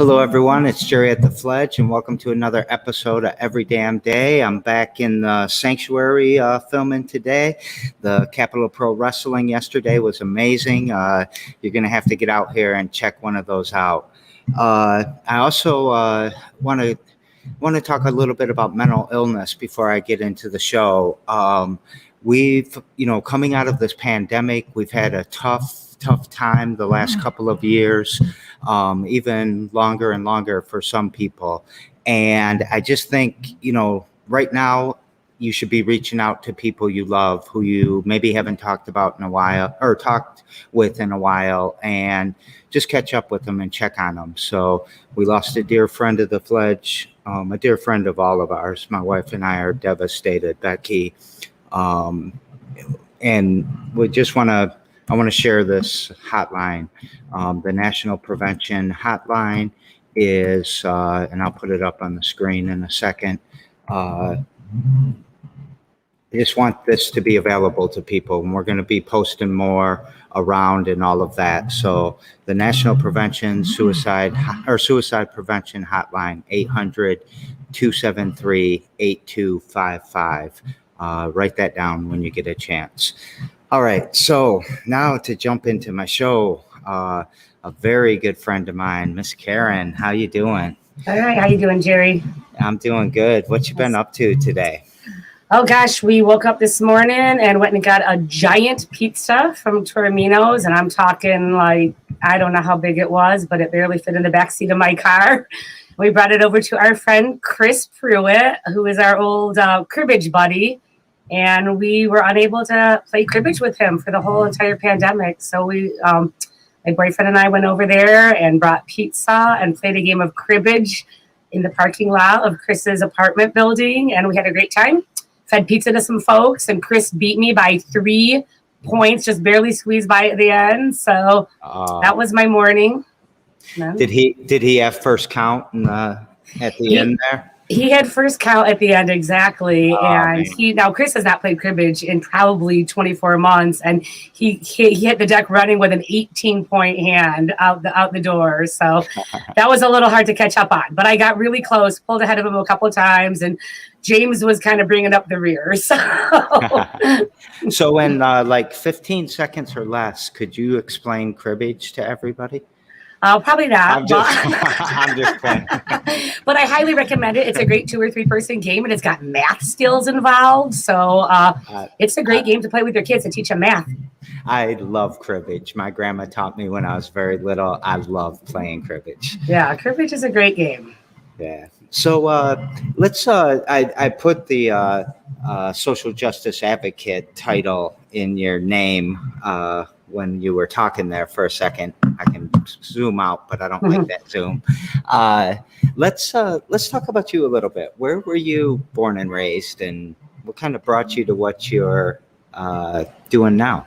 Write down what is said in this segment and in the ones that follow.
Hello, everyone. It's Jerry at the Fledge, and welcome to another episode of Every Damn Day. I'm back in the sanctuary filming today. The Capital Pro Wrestling yesterday was amazing. You're going to have to get out here and check one of those out. I also want to talk a little bit about mental illness before I get into the show. We've, coming out of this pandemic, we've had a tough time the last couple of years, even longer and longer for some people. And I just think, right now you should be reaching out to people you love who you maybe haven't talked about in a while or talked with in a while, and just catch up with them and check on them. So we lost a dear friend of the Fledge, a dear friend of all of ours. My wife and I are devastated, Becky. And we just I want to share this hotline. The National Prevention Hotline is, and I'll put it up on the screen in a second. I just want this to be available to people, and we're going to be posting more around and all of that. So the National Suicide Prevention Hotline, 800-273-8255. Write that down when you get a chance. All right, so now to jump into my show, a very good friend of mine, Miss Karen. How you doing? All right, how you doing, Jerry? I'm doing good. What you been up to today? Oh gosh, we woke up this morning and went and got a giant pizza from Tormino's, and I'm talking like, I don't know how big it was, but it barely fit in the backseat of my car. We brought it over to our friend Chris Pruitt, who is our old cribbage buddy. And we were unable to play cribbage with him for the whole entire pandemic. So my boyfriend and I went over there and brought pizza and played a game of cribbage in the parking lot of Chris's apartment building. And we had a great time. Fed pizza to some folks, and Chris beat me by 3 points, just barely squeezed by at the end. So that was my morning. Did he have first count at the end there? He had first count at the end, exactly. And man. Now Chris has not played cribbage in probably 24 months, and he hit the deck running with an 18-point hand out the door. So that was a little hard to catch up on. But I got really close, pulled ahead of him a couple of times, and James was kind of bringing up the rear. So in like 15 seconds or less, could you explain cribbage to everybody? Probably not. I'm just playing. But I highly recommend it. It's a great 2 or 3 person game, and it's got math skills involved. So it's a great game to play with your kids and teach them math. I love cribbage. My grandma taught me when I was very little. I love playing cribbage. Yeah, cribbage is a great game. Yeah. So let's. I put the social justice advocate title in your name when you were talking there for a second. I can zoom out, but I don't like that zoom. Let's talk about you a little bit. Where were you born and raised, and what kind of brought you to what you're doing now?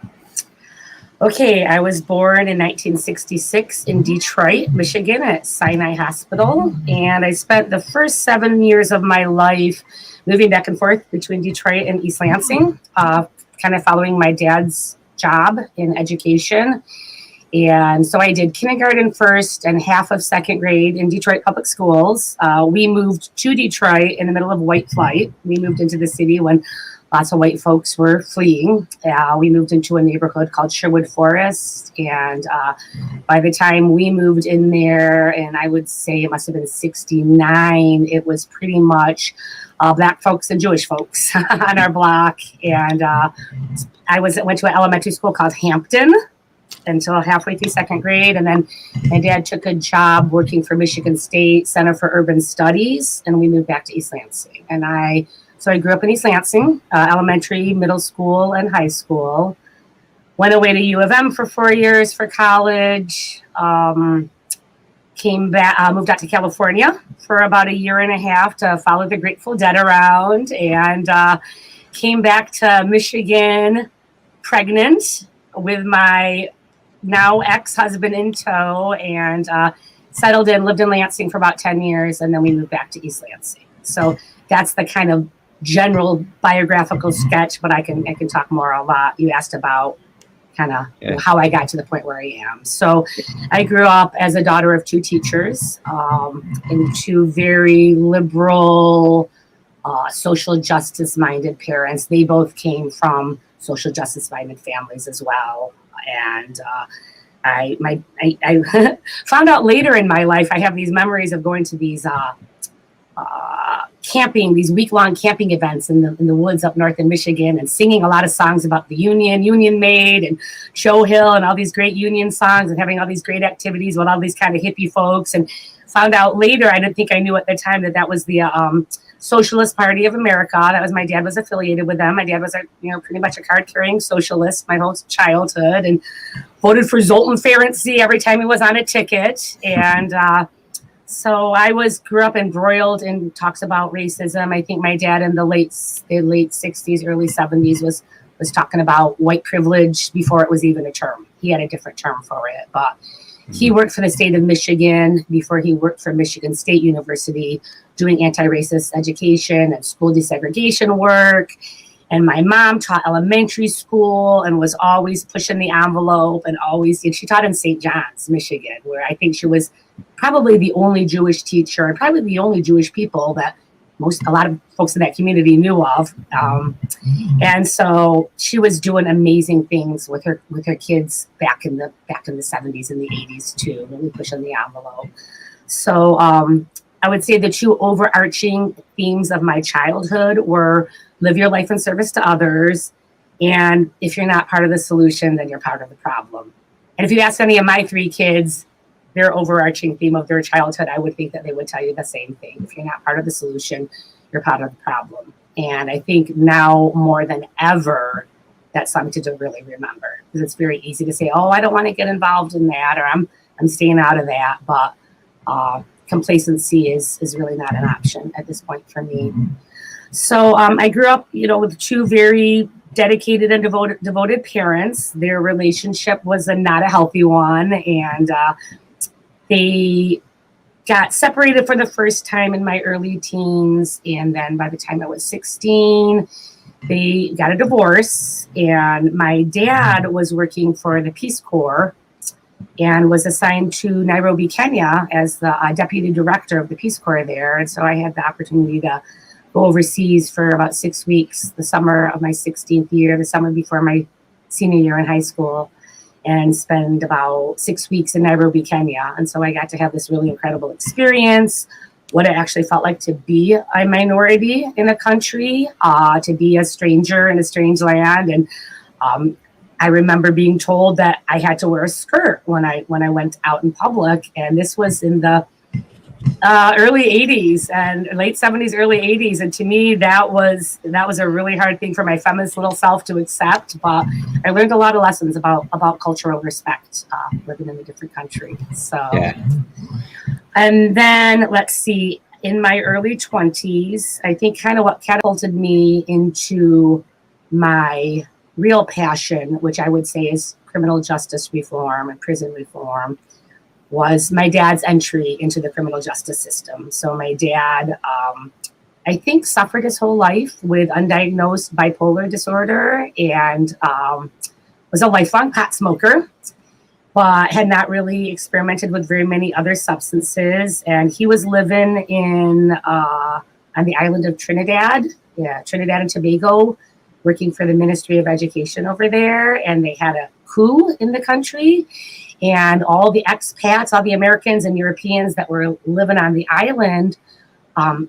Okay, I was born in 1966 in Detroit, Michigan at Sinai Hospital, and I spent the first 7 years of my life moving back and forth between Detroit and East Lansing, kind of following my dad's job in education. And so I did kindergarten first and half of second grade in Detroit public schools. We moved to Detroit in the middle of white flight. We moved into the city when lots of white folks were fleeing. We moved into a neighborhood called Sherwood Forest. And by the time we moved in there, and I would say it must have been 69, it was pretty much Black folks and Jewish folks on our block. And I went to an elementary school called Hampton until halfway through second grade. And then my dad took a job working for Michigan State Center for Urban Studies, and we moved back to East Lansing. So I grew up in East Lansing, elementary, middle school, and high school. Went away to U of M for 4 years for college. Came back, moved out to California for about 1.5 years to follow the Grateful Dead around, and came back to Michigan pregnant with my now ex-husband in tow, and settled in, lived in Lansing for about 10 years, and then we moved back to East Lansing. So that's the kind of general biographical sketch, but I can talk more about. You asked about kind of how I got to the point where I am. So I grew up as a daughter of two teachers and two very liberal, social justice minded parents. They both came from social justice minded families as well. And I found out later in my life, I have these memories of going to these camping, these week-long camping events in the woods up north in Michigan, and singing a lot of songs about the Union Maid and Joe Hill and all these great Union songs, and having all these great activities with all these kind of hippie folks. And found out later, I didn't think I knew at the time, that was the Socialist Party of America. That was, my dad was affiliated with them. My dad was pretty much a card-carrying socialist my whole childhood, and voted for Zoltan Ferenczi every time he was on a ticket. And so I grew up embroiled in talks about racism. I think my dad in the late 60s, early 70s was talking about white privilege before it was even a term. He had a different term for it, but he worked for the state of Michigan before he worked for Michigan State University, doing anti-racist education and school desegregation work. And my mom taught elementary school and was always pushing the envelope, and she taught in St. John's, Michigan, where I think she was probably the only Jewish teacher and probably the only Jewish people that a lot of folks in that community knew of. And so she was doing amazing things with her kids back in the 70s and the 80s too, really pushing the envelope. So I would say the two overarching themes of my childhood were live your life in service to others, and if you're not part of the solution, then you're part of the problem. And if you ask any of my three kids, their overarching theme of their childhood, I would think that they would tell you the same thing. If you're not part of the solution, you're part of the problem. And I think now more than ever, that's something to really remember, because it's very easy to say, oh, I don't want to get involved in that, or I'm staying out of that. But complacency is really not an option at this point for me. So I grew up, with two very dedicated and devoted parents. Their relationship was not a healthy one, and they got separated for the first time in my early teens, and then by the time I was 16, they got a divorce. And my dad was working for the Peace Corps and was assigned to Nairobi, Kenya, as the deputy director of the Peace Corps there. And so I had the opportunity to go overseas for about 6 weeks, the summer of my 16th year, the summer before my senior year in high school, and spend about 6 weeks in Nairobi, Kenya. And so I got to have this really incredible experience, what it actually felt like to be a minority in a country, to be a stranger in a strange land. And I remember being told that I had to wear a skirt when I went out in public. And this was in the early 80s and late 70s, early 80s. And to me, that was a really hard thing for my feminist little self to accept. But I learned a lot of lessons about cultural respect living in a different country. So, And then let's see, in my early 20s, I think kind of what catapulted me into my real passion, which I would say is criminal justice reform and prison reform, was my dad's entry into the criminal justice system. So my dad, I think, suffered his whole life with undiagnosed bipolar disorder, and was a lifelong pot smoker, but had not really experimented with very many other substances. And he was living on the island of Trinidad and Tobago, working for the Ministry of Education over there. And they had a coup in the country. And all the expats, all the Americans and Europeans that were living on the island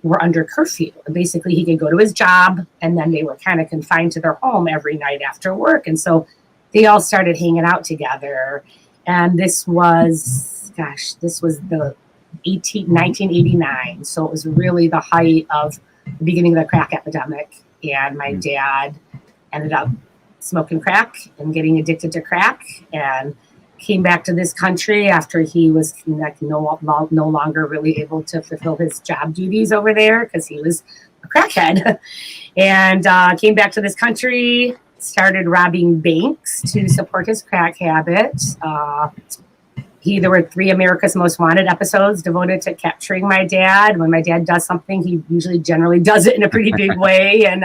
were under curfew. And basically, he could go to his job, and then they were kind of confined to their home every night after work. And so they all started hanging out together. And this was the 1989. So it was really the height of the beginning of the crack epidemic. And my dad ended up smoking crack and getting addicted to crack, and came back to this country after he was no longer really able to fulfill his job duties over there because he was a crackhead. And came back to this country, started robbing banks to support his crack habit. There were 3 America's Most Wanted episodes devoted to capturing my dad. When my dad does something, he usually generally does it in a pretty big way, and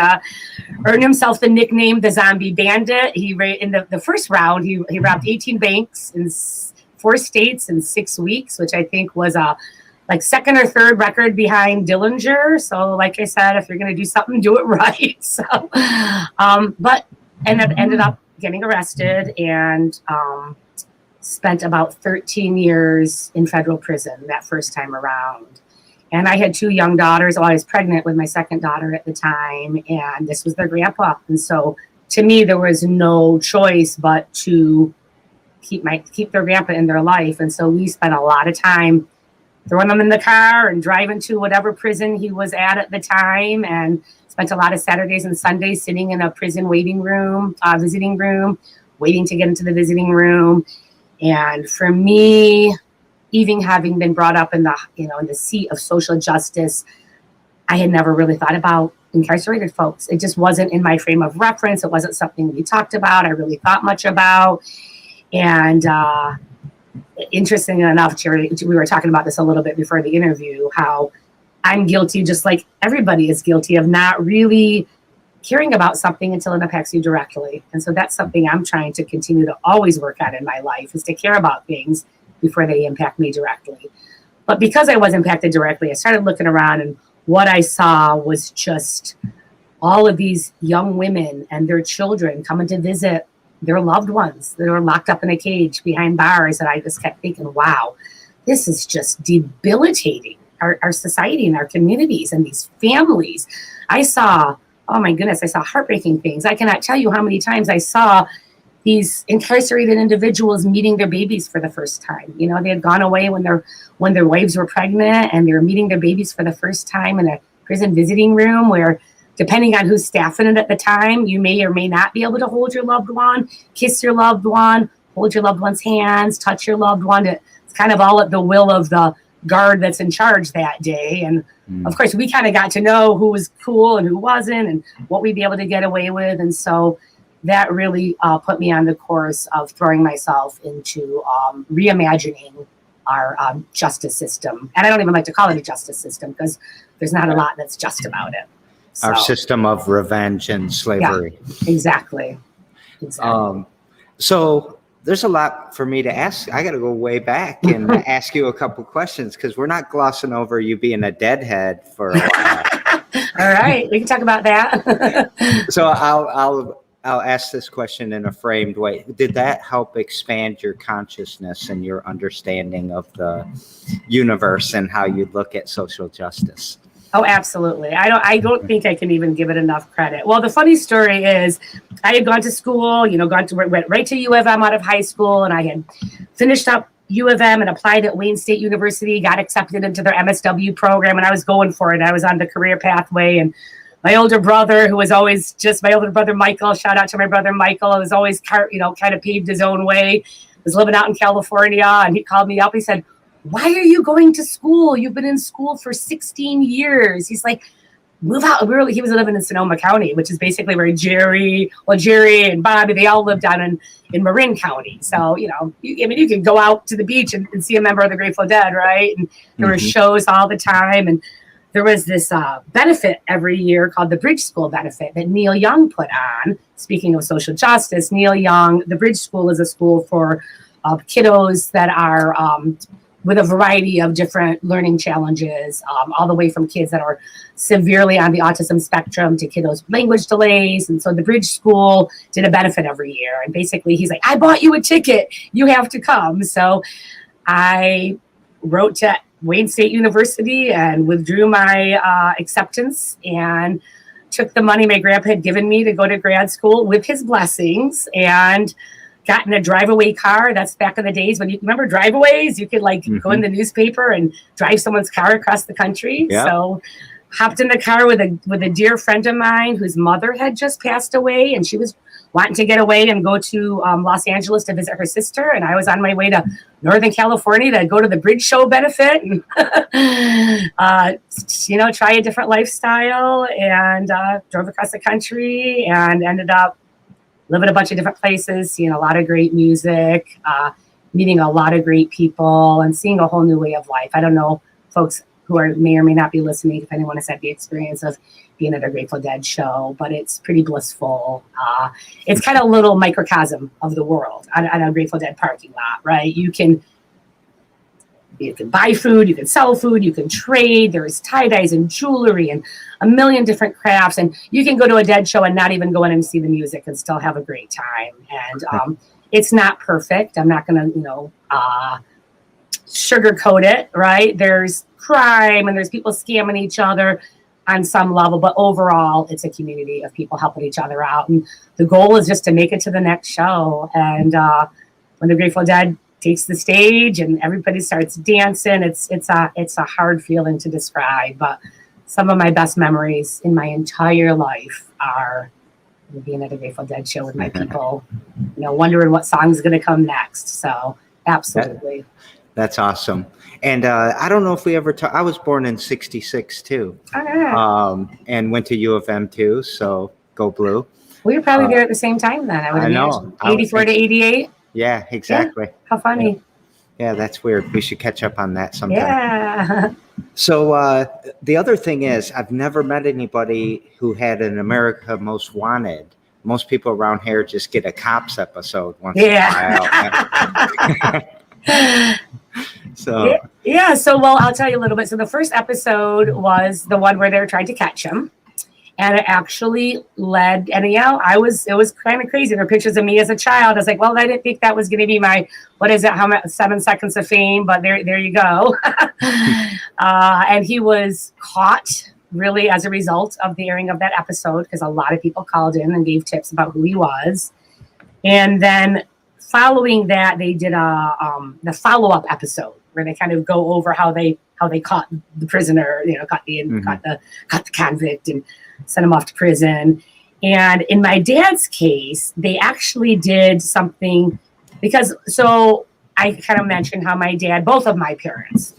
earned himself the nickname the Zombie Bandit. In the first round, he robbed 18 banks in 4 states in 6 weeks, which I think was like second or third record behind Dillinger. So like I said, if you're going to do something, do it right. So, but ended up getting arrested and spent about 13 years in federal prison that first time around. And I had 2 young daughters. I was pregnant with my second daughter at the time, and this was their grandpa. And so to me, there was no choice but to keep their grandpa in their life. And so we spent a lot of time throwing them in the car and driving to whatever prison he was at the time, and spent a lot of Saturdays and Sundays sitting in a prison visiting room, waiting to get into the visiting room. And for me, even having been brought up in the seat of social justice, I had never really thought about incarcerated folks. It just wasn't in my frame of reference. It wasn't something we talked about, I really thought much about. And interesting enough, Jerry, we were talking about this a little bit before the interview, how I'm guilty, just like everybody is guilty, of not really caring about something until it impacts you directly. And so that's something I'm trying to continue to always work at in my life, is to care about things before they impact me directly. But because I was impacted directly, I started looking around, and what I saw was just all of these young women and their children coming to visit their loved ones that were locked up in a cage behind bars. And I just kept thinking, wow, this is just debilitating our society and our communities and these families. I saw heartbreaking things. I cannot tell you how many times I saw these incarcerated individuals meeting their babies for the first time. You know, they had gone away when their wives were pregnant, and they were meeting their babies for the first time in a prison visiting room where, depending on who's staffing it at the time, you may or may not be able to hold your loved one, kiss your loved one, hold your loved one's hands, touch your loved one. It's kind of all at the will of the guard that's in charge that day. And of course, we kind of got to know who was cool and who wasn't, and what we'd be able to get away with. And so that really put me on the course of throwing myself into reimagining our justice system. And I don't even like to call it a justice system, because there's not a lot that's just about it. So, our system of revenge and slavery. Yeah, exactly. So there's a lot for me to ask. I got to go way back and ask you a couple questions, because we're not glossing over you being a deadhead for a while. All right, we can talk about that. So I'll ask this question in a framed way. Did that help expand your consciousness and your understanding of the universe and how you look at social justice? Oh, absolutely. I don't think I can even give it enough credit. Well, the funny story is, I had gone to school, went right to U of M out of high school, and I had finished up U of M and applied at Wayne State University, got accepted into their MSW program, and I was going for it. I was on the career pathway, and my older brother, who was always just my older brother, Michael, shout out to my brother, Michael, was always, kind of paved his own way, was living out in California, and he called me up. He said, "Why are you going to school? You've been in school for 16 years. He's like, move out. He was living in Sonoma County, which is basically where Jerry and Bobby, they all lived down in Marin County. So, you can go out to the beach and see a member of the Grateful Dead, right? And there were shows all the time. And there was this benefit every year called the Bridge School benefit that Neil Young put on. Speaking of social justice, Neil Young, the Bridge School is a school for kiddos that are with a variety of different learning challenges, all the way from kids that are severely on the autism spectrum to kiddos with language delays. And so the Bridge School did a benefit every year. And basically he's like, "I bought you a ticket. You have to come." So I wrote to Wayne State University and withdrew my acceptance, and took the money my grandpa had given me to go to grad school with his blessings, and got in a drive-away car. That's back in the days when you remember drive-aways. You could go in the newspaper and drive someone's car across the country. Yeah. So hopped in the car with a dear friend of mine whose mother had just passed away, and she was wanting to get away and go to Los Angeles to visit her sister. And I was on my way to Northern California to go to the Bridge Show benefit and, try a different lifestyle, and drove across the country and ended up living a bunch of different places, seeing a lot of great music, meeting a lot of great people and seeing a whole new way of life. I don't know, folks who may or may not be listening, if anyone has had the experience of being at a Grateful Dead show, but it's pretty blissful. It's kind of a little microcosm of the world on a Grateful Dead parking lot, right? You can buy food, you can sell food, you can trade. There's tie-dyes and jewelry and a million different crafts. And you can go to a Dead show and not even go in and see the music and still have a great time. And it's not perfect. I'm not going to, sugarcoat it, right? There's crime and there's people scamming each other on some level, but overall it's a community of people helping each other out. And the goal is just to make it to the next show. And when the Grateful Dead takes the stage and everybody starts dancing, it's a hard feeling to describe, but some of my best memories in my entire life are being at a Grateful Dead show with my people, wondering what song is going to come next. So absolutely. That's awesome. And I don't know if we ever I was born in 66 too. Oh, yeah. And went to U of M too. So go blue. We were probably there at the same time then. I know. 84 to 88. Yeah, exactly. Yeah. How funny. Yeah, that's weird. We should catch up on that sometime. Yeah. So the other thing is, I've never met anybody who had an America Most Wanted. Most people around here just get a Cops episode once in a while. So yeah. So I'll tell you a little bit. So the first episode was the one where they were trying to catch him. And it actually led, and it was kind of crazy. There were pictures of me as a child. I was like, well, I didn't think that was going to be my, 7 seconds of fame, but there you go. And he was caught really as a result of the airing of that episode, because a lot of people called in and gave tips about who he was. And then following that, they did the follow-up episode where they kind of go over how they caught the prisoner, caught the convict and sent him off to prison. And in my dad's case, they actually did something so I kind of mentioned how my dad, both of my parents,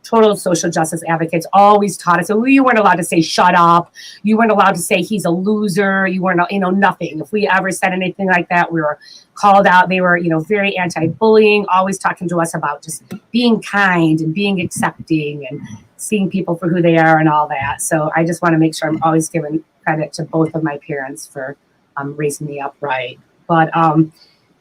total social justice advocates, always taught us. So you weren't allowed to say shut up. You weren't allowed to say he's a loser. You weren't, nothing. If we ever said anything like that, we were called out. They were, very anti-bullying, always talking to us about just being kind and being accepting and seeing people for who they are and all that. So I just want to make sure I'm always giving credit to both of my parents for raising me up right. But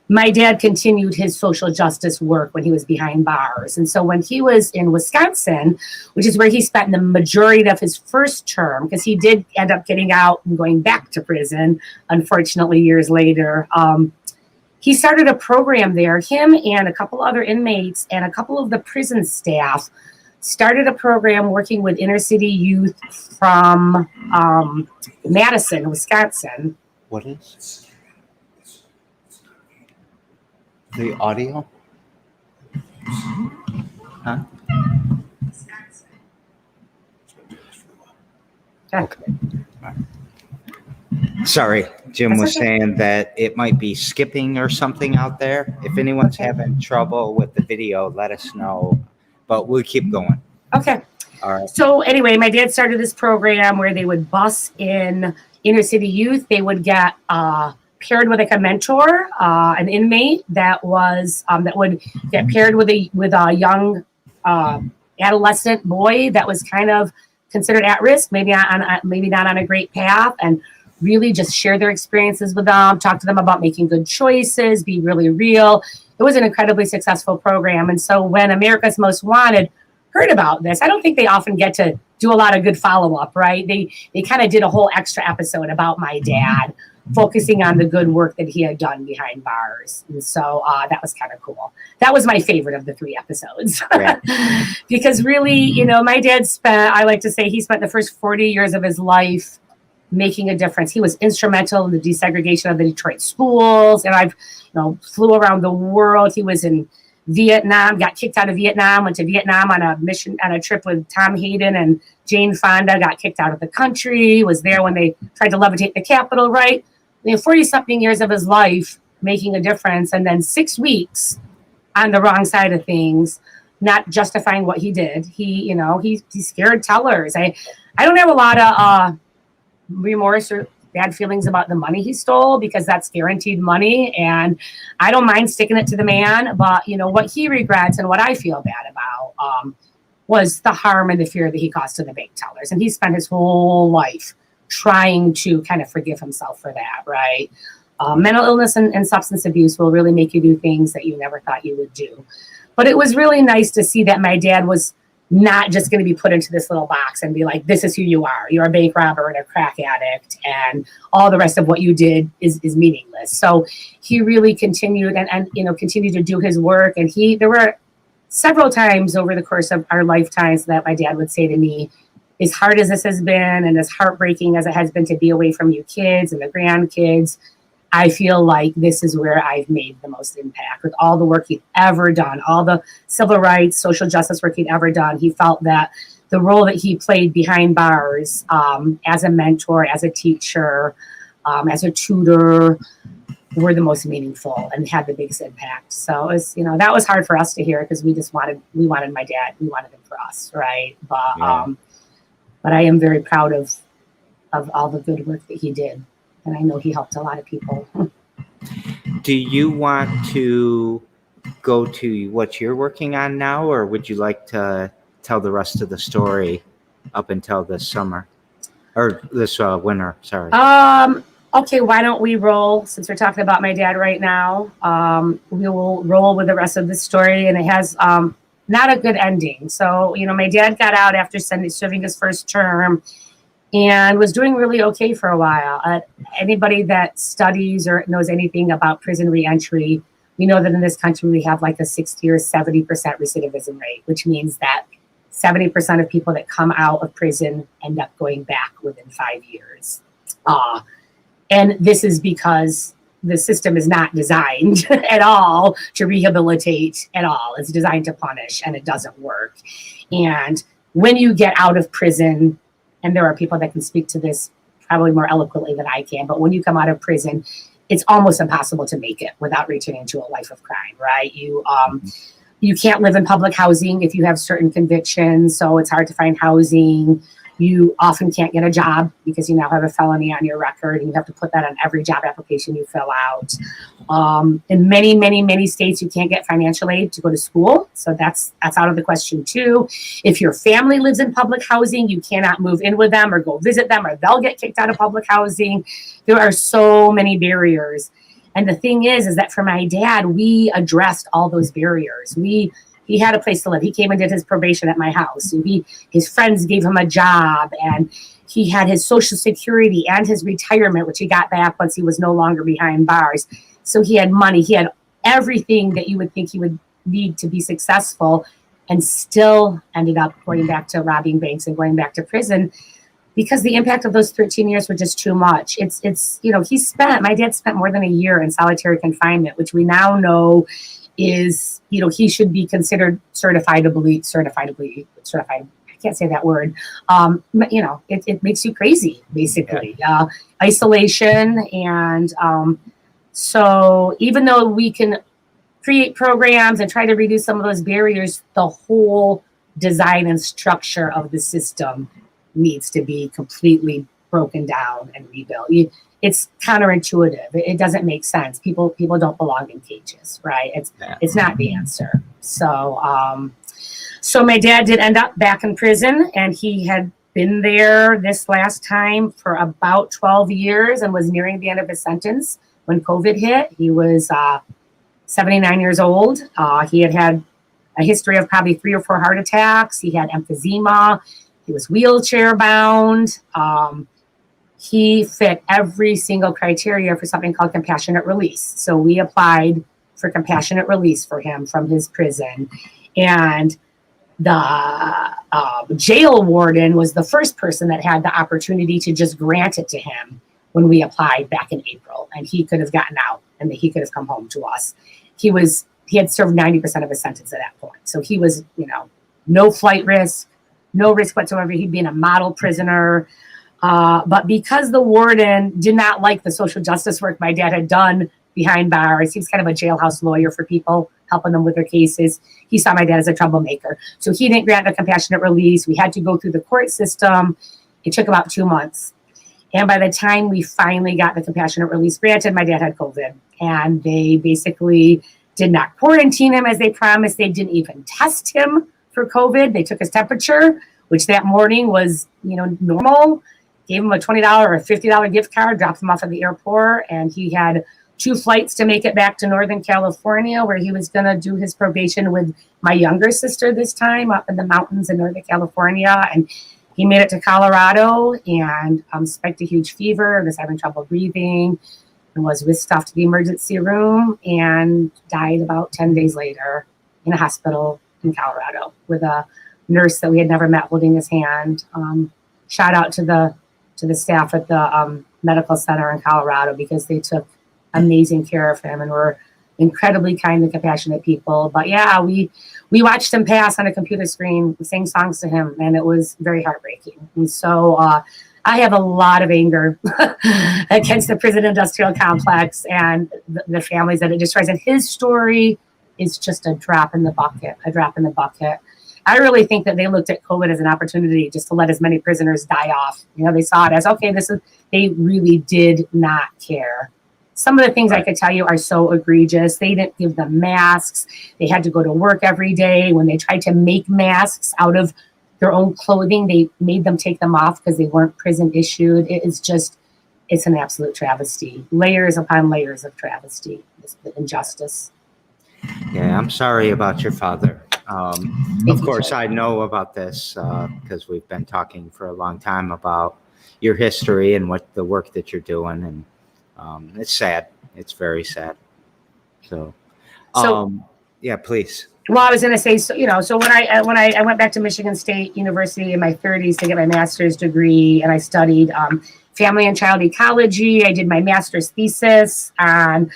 my dad continued his social justice work when he was behind bars. And so when he was in Wisconsin, which is where he spent the majority of his first term, because he did end up getting out and going back to prison, unfortunately, years later, he started a program there. Him and a couple other inmates and a couple of the prison staff started a program working with inner city youth from Madison, Wisconsin. What is the audio? Huh? Okay. Sorry, Jim was saying that it might be skipping or something out there. If anyone's having trouble with the video, let us know. But we'll keep going. Okay. All right. So anyway, my dad started this program where they would bus in inner city youth. They would get paired with like a mentor, an inmate that would get paired with a young adolescent boy that was kind of considered at risk, maybe not on a great path, and really just share their experiences with them, talk to them about making good choices, be really real. It was an incredibly successful program. And so when America's Most Wanted heard about this, I don't think they often get to do a lot of good follow-up, right? They kind of did a whole extra episode about my dad, focusing on the good work that he had done behind bars. And so that was kind of cool. That was my favorite of the 3 episodes. Yeah. Because really, my dad I like to say he spent the first 40 years of his life making a difference. He was instrumental in the desegregation of the Detroit schools. And I've flew around the world. He was in Vietnam, got kicked out of Vietnam, went to Vietnam on a trip with Tom Hayden and Jane Fonda, got kicked out of the country, was there when they tried to levitate the Capitol, right? 40-something years of his life making a difference, and then 6 weeks on the wrong side of things, not justifying what he did. He scared tellers. I don't have a lot of remorse or bad feelings about the money he stole because that's guaranteed money. And I don't mind sticking it to the man. But, you know, what he regrets and what I feel bad about was the harm and the fear that he caused to the bank tellers. And he spent his whole life trying to kind of forgive himself for that, right? Mental illness and substance abuse will really make you do things that you never thought you would do. But it was really nice to see that my dad was not just going to be put into this little box and be like, this is who you are. You're a bank robber and a crack addict, and all the rest of what you did is meaningless. So he really continued and you know, continued to do his work. And there were several times over the course of our lifetimes that my dad would say to me, as hard as this has been and as heartbreaking as it has been to be away from you kids and the grandkids, I feel like this is where I've made the most impact with all the work he'd ever done, all the civil rights, social justice work he'd ever done. He felt that the role that he played behind bars as a mentor, as a teacher, as a tutor were the most meaningful and had the biggest impact. So it was, you know, that was hard for us to hear because we wanted my dad, we wanted him for us, right? But I am very proud of all the good work that he did. And I know he helped a lot of people. Do you want to go to what you're working on now, or would you like to tell the rest of the story up until this summer or this winter? Sorry. Okay, why don't we roll, since we're talking about my dad right now, we will roll with the rest of the story. And it has not a good ending. So, you know, my dad got out after serving his first term and was doing really okay for a while. Anybody that studies or knows anything about prison reentry, we know that in this country we have like a 60 or 70% recidivism rate, which means that 70% of people that come out of prison end up going back within 5 years. And this is because the system is not designed at all to rehabilitate at all. It's designed to punish, and it doesn't work. And when you get out of prison, and there are people that can speak to this probably more eloquently than I can, but when you come out of prison, it's almost impossible to make it without returning to a life of crime, right? You can't live in public housing if you have certain convictions, so it's hard to find housing. You often can't get a job because you now have a felony on your record, and you have to put that on every job application you fill out. In many, many, many states, you can't get financial aid to go to school. So that's out of the question too. If your family lives in public housing, you cannot move in with them or go visit them, or they'll get kicked out of public housing. There are so many barriers. And the thing is that for my dad, we addressed all those barriers. He had a place to live. He came and did his probation at my house. His friends gave him a job, and he had his Social Security and his retirement, which he got back once he was no longer behind bars. So he had money. He had everything that you would think he would need to be successful, and still ended up going back to robbing banks and going back to prison because the impact of those 13 years were just too much. It's you know, my dad spent more than a year in solitary confinement, which we now know is, you know, he should be considered certified. I can't say that word. You know, it makes you crazy, basically. Isolation. And so even though we can create programs and try to reduce some of those barriers, the whole design and structure of the system needs to be completely broken down and rebuilt. It's counterintuitive. It doesn't make sense. People don't belong in cages, right? It's not the answer. So, so my dad did end up back in prison, and he had been there this last time for about 12 years and was nearing the end of his sentence when COVID hit. He was 79 years old. He had a history of probably 3 or 4 heart attacks. He had emphysema. He was wheelchair bound. He fit every single criteria for something called compassionate release. So we applied for compassionate release for him from his prison. And the jail warden was the first person that had the opportunity to just grant it to him when we applied back in April. And he could have gotten out, and he could have come home to us. He had served 90% of his sentence at that point. So he was, you know, no flight risk, no risk whatsoever. He'd been a model prisoner. But because the warden did not like the social justice work my dad had done behind bars, he was kind of a jailhouse lawyer for people, helping them with their cases. He saw my dad as a troublemaker. So he didn't grant a compassionate release. We had to go through the court system. It took about 2 months. And by the time we finally got the compassionate release granted, my dad had COVID, and they basically did not quarantine him as they promised. They didn't even test him for COVID. They took his temperature, which that morning was, normal. Gave him a $20 or a $50 gift card, dropped him off at the airport, and he had 2 flights to make it back to Northern California, where he was going to do his probation with my younger sister this time up in the mountains in Northern California. And he made it to Colorado and spiked a huge fever, was having trouble breathing, and was whisked off to the emergency room and died about 10 days later in a hospital in Colorado with a nurse that we had never met holding his hand. Shout out to the staff at the medical center in Colorado, because they took amazing care of him and were incredibly kind and compassionate people. But yeah, we watched him pass on a computer screen, sang songs to him, and it was very heartbreaking. And so I have a lot of anger against the prison industrial complex and the families that it destroys. And his story is just a drop in the bucket. I really think that they looked at COVID as an opportunity just to let as many prisoners die off. They saw it as, okay, they really did not care. Some of the things I could tell you are so egregious. They didn't give them masks. They had to go to work every day. When they tried to make masks out of their own clothing, they made them take them off because they weren't prison issued. It's an absolute travesty. Layers upon layers of travesty, the injustice. Yeah, I'm sorry about your father. Of course, I know about this because we've been talking for a long time about your history and what the work that you're doing, and it's sad. It's very sad. So yeah, please. Well, I was going to say, so when I went back to Michigan State University in my 30s to get my master's degree, and I studied family and child ecology. I did my master's thesis on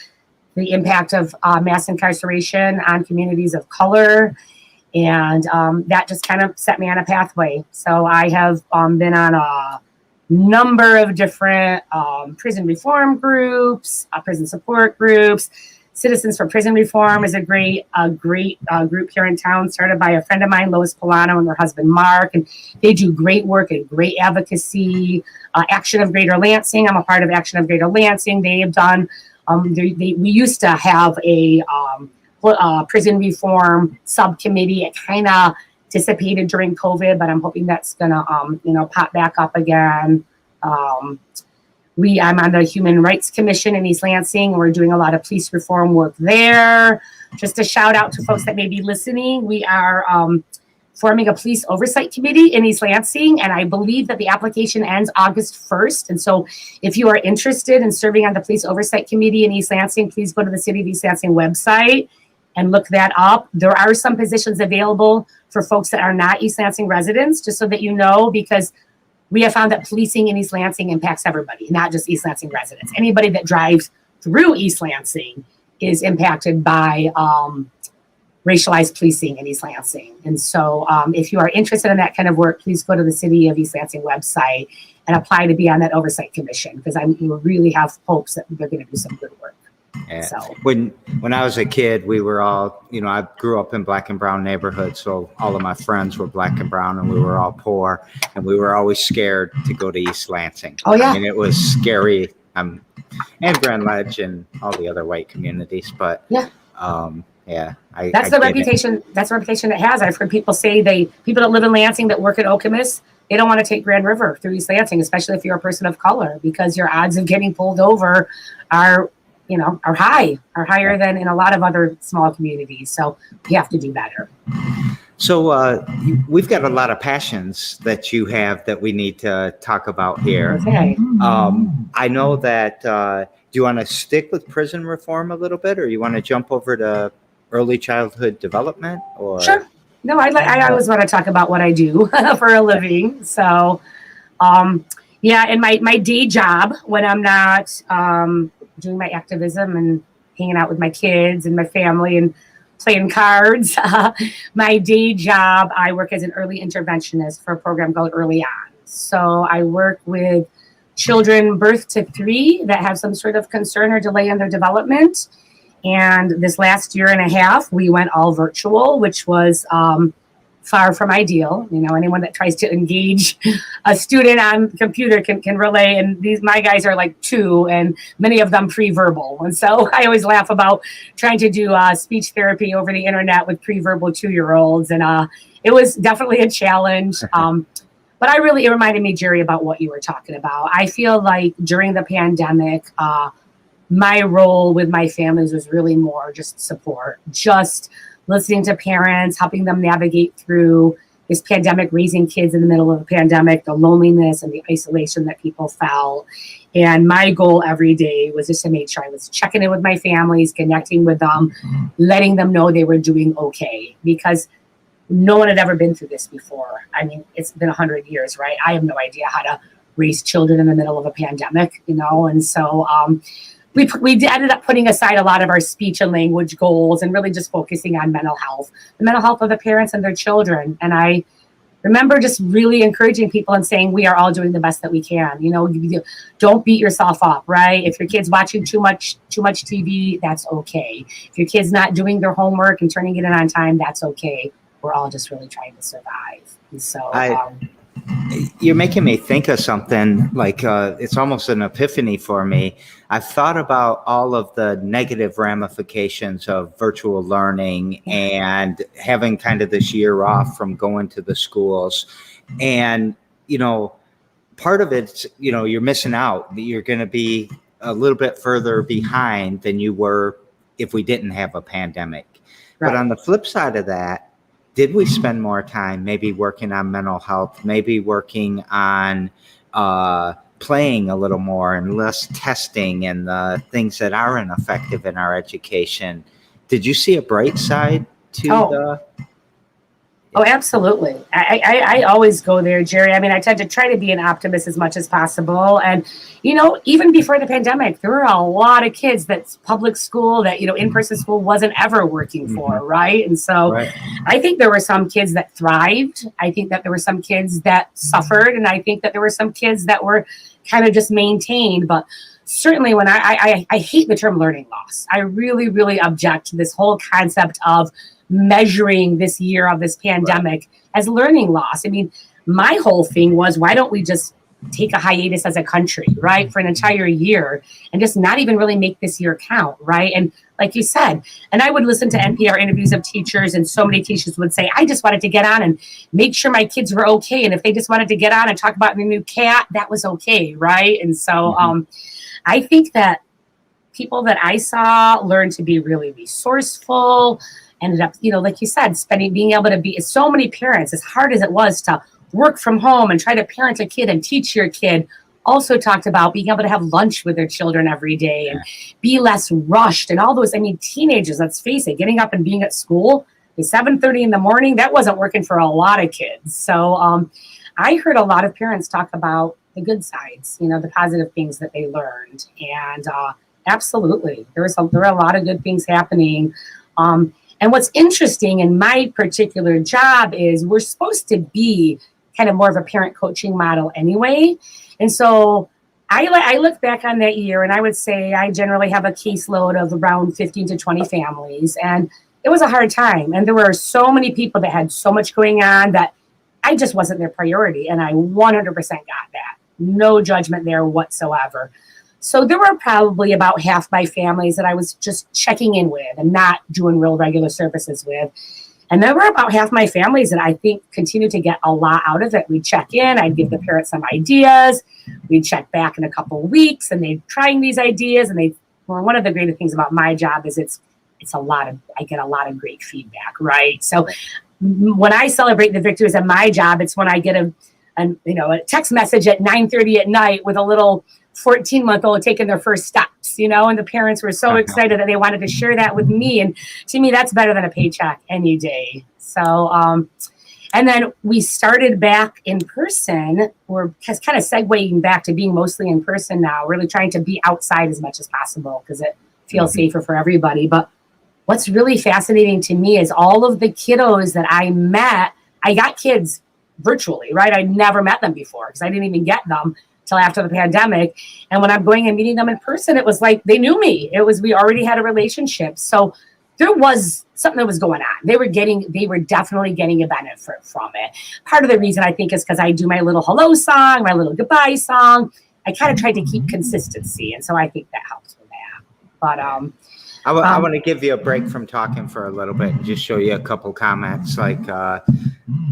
the impact of mass incarceration on communities of color. And that just kind of set me on a pathway. So I have been on a number of different prison reform groups, prison support groups. Citizens for Prison Reform is a great group here in town, started by a friend of mine, Lois Polano, and her husband, Mark. And they do great work and great advocacy. Action of Greater Lansing, I'm a part of Action of Greater Lansing. They have done, we used to have a prison reform subcommittee. It kind of dissipated during COVID, but I'm hoping that's gonna pop back up again. I'm on the Human Rights Commission in East Lansing. We're doing a lot of police reform work there. Just a shout out to folks that may be listening. We are forming a police oversight committee in East Lansing, and I believe that the application ends August 1st. And so if you are interested in serving on the police oversight committee in East Lansing, please go to the City of East Lansing website and look that up. There are some positions available for folks that are not East Lansing residents, just so that you know, because we have found that policing in East Lansing impacts everybody, not just East Lansing residents. Anybody that drives through East Lansing is impacted by racialized policing in East Lansing. And so if you are interested in that kind of work, please go to the City of East Lansing website and apply to be on that oversight commission, because we really have hopes that they're going to do some good work. Yeah. So when I was a kid, we were all, I grew up in black and brown neighborhoods, so all of my friends were black and brown, and we were all poor, and we were always scared to go to East Lansing. Oh yeah, I mean, it was scary, and Grand Ledge and all the other white communities, but yeah, that's the reputation. That's the reputation it has. I've heard people say people that live in Lansing that work at Okemos, they don't want to take Grand River through East Lansing, especially if you're a person of color, because your odds of getting pulled over are higher than in a lot of other small communities. So we have to do better. So we've got a lot of passions that you have that we need to talk about here. Okay. I know that, do you want to stick with prison reform a little bit, or you want to jump over to early childhood development? Or Sure. No, I always want to talk about what I do for a living. So, in my day job, when I'm not doing my activism and hanging out with my kids and my family and playing cards, my day job, I work as an early interventionist for a program called Early On. So I work with children birth to 3 that have some sort of concern or delay in their development. And this last year and a half, we went all virtual, which was far from ideal. You know, anyone that tries to engage a student on computer can relay. And my guys are like 2, and many of them pre-verbal. And so I always laugh about trying to do speech therapy over the internet with pre-verbal 2-year-olds. And it was definitely a challenge. But it reminded me, Jerry, about what you were talking about. I feel like during the pandemic, my role with my families was really more just support, just listening to parents, helping them navigate through this pandemic, raising kids in the middle of a pandemic, the loneliness and the isolation that people felt. And my goal every day was just to make sure I was checking in with my families, connecting with them, letting them know they were doing okay, because no one had ever been through this before. I mean, it's been 100 years, right? I have no idea how to raise children in the middle of a pandemic, you know? And so we ended up putting aside a lot of our speech and language goals and really just focusing on the mental health of the parents and their children. And I remember just really encouraging people and saying, we are all doing the best that we can. You know, don't beat yourself up, right? If your kid's watching too much TV, that's okay. If your kid's not doing their homework and turning it in on time, that's okay. We're all just really trying to survive. And so you're making me think of something like it's almost an epiphany for me. I've thought about all of the negative ramifications of virtual learning and having kind of this year off from going to the schools. And, you know, part of it's, you know, you're missing out. You're going to be a little bit further behind than you were if we didn't have a pandemic. Right. But on the flip side of that, did we spend more time maybe working on mental health, maybe working on playing a little more and less testing and the things that aren't effective in our education? Did you see a bright side to Oh, absolutely. I always go there, Jerry. I mean, I tend to try to be an optimist as much as possible. And, you know, even before the pandemic, there were a lot of kids that's public school that, you know, in-person school wasn't ever working for, right? And so I think there were some kids that thrived. I think that there were some kids that suffered. And I think that there were some kids that were kind of just maintained. But certainly when I hate the term learning loss. I really, really object to this whole concept of measuring this year of this pandemic as learning loss. I mean, my whole thing was, why don't we just take a hiatus as a country, right, for an entire year and just not even really make this year count, right? And like you said, and I would listen to NPR interviews of teachers, and so many teachers would say, I just wanted to get on and make sure my kids were okay. And if they just wanted to get on and talk about the new cat, that was okay, right? And so I think that people that I saw learned to be really resourceful, ended up, you know, like you said, being able to be, so many parents, as hard as it was to work from home and try to parent a kid and teach your kid, also talked about being able to have lunch with their children every day and be less rushed and all those. I mean, teenagers, let's face it, getting up and being at school at 7:30 in the morning, that wasn't working for a lot of kids. So I heard a lot of parents talk about the good sides, you know, the positive things that they learned. And absolutely, there were a lot of good things happening. And what's interesting in my particular job is we're supposed to be kind of more of a parent coaching model anyway. And so I look back on that year and I would say I generally have a caseload of around 15 to 20 families. And it was a hard time. And there were so many people that had so much going on that I just wasn't their priority. And I 100% got that. No judgment there whatsoever. So there were probably about half my families that I was just checking in with and not doing real regular services with. And there were about half my families that I think continued to get a lot out of it. We'd check in, I'd give the parents some ideas. We'd check back in a couple of weeks and they'd trying these ideas. And one of the great things about my job is I get a lot of great feedback, right? So when I celebrate the victories of my job, it's when I get a text message at 9:30 at night with a little 14-month-old taking their first steps, you know, and the parents were so excited that they wanted to share that with me. And to me, that's better than a paycheck any day. So, and then we started back in person. We're just kind of segueing back to being mostly in person now, really trying to be outside as much as possible because it feels safer for everybody. But what's really fascinating to me is all of the kiddos that I met, I got kids virtually, right? I never met them before because I didn't even get them till after the pandemic. And when I'm going and meeting them in person, it was like they knew me. We already had a relationship. So there was something that was going on. They were definitely getting a benefit from it. Part of the reason I think is because I do my little hello song, my little goodbye song. I kind of tried to keep consistency, and so I think that helps with that. But I want to give you a break from talking for a little bit and just show you a couple comments. Like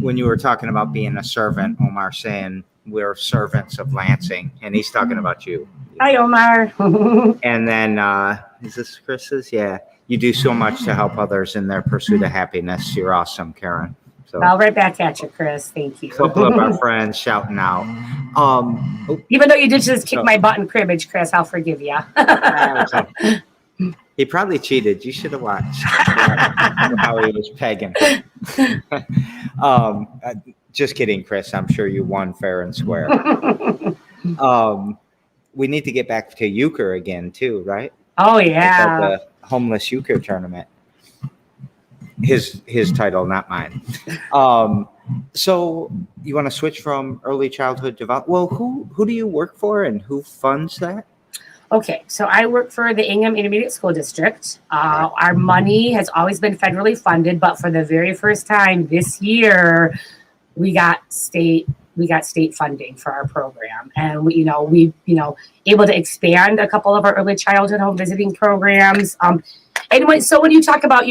when you were talking about being a servant, Omar saying we're servants of Lansing, and he's talking about you. Hi, Omar. And then is this Chris's? Yeah. You do so much to help others in their pursuit of happiness. You're awesome, Karen. So I'll right back at you, Chris. Thank you. A couple of our friends shouting out. Even though you did just kick my butt in cribbage, Chris, I'll forgive you. He probably cheated. You should have watched how he was pegging. Just kidding, Chris. I'm sure you won fair and square. We need to get back to euchre again, too, right? Oh, yeah. The homeless euchre tournament. His title, not mine. So you want to switch from early childhood development? Well, who do you work for and who funds that? Okay, so I work for the Ingham Intermediate School District. Our money has always been federally funded, but for the very first time this year, we got state funding for our program, and we able to expand a couple of our early childhood home visiting programs. So when you talk about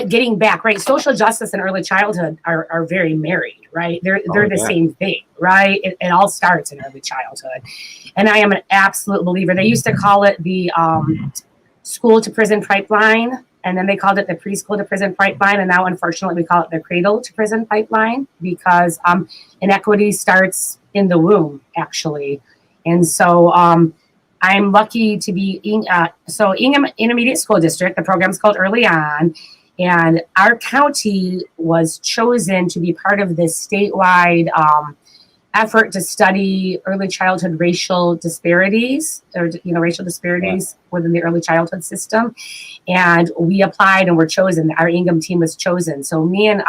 getting back, right? Social justice and early childhood are very married, right? They're the same thing, right? It all starts in early childhood. And I am an absolute believer. They used to call it the school to prison pipeline, and then they called it the preschool to prison pipeline. And now, unfortunately, we call it the cradle to prison pipeline because inequity starts in the womb, actually. And so I'm lucky to be Ingham Intermediate School District. The program's called Early On. And our county was chosen to be part of this statewide effort to study early childhood racial disparities within the early childhood system. And we applied and were chosen. Our Ingham team was chosen. So me and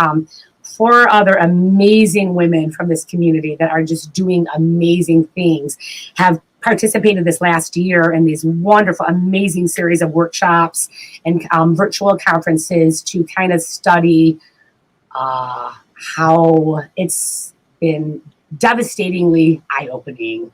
4 other amazing women from this community that are just doing amazing things have participated this last year in these wonderful, amazing series of workshops and virtual conferences to kind of study how it's been devastatingly eye-opening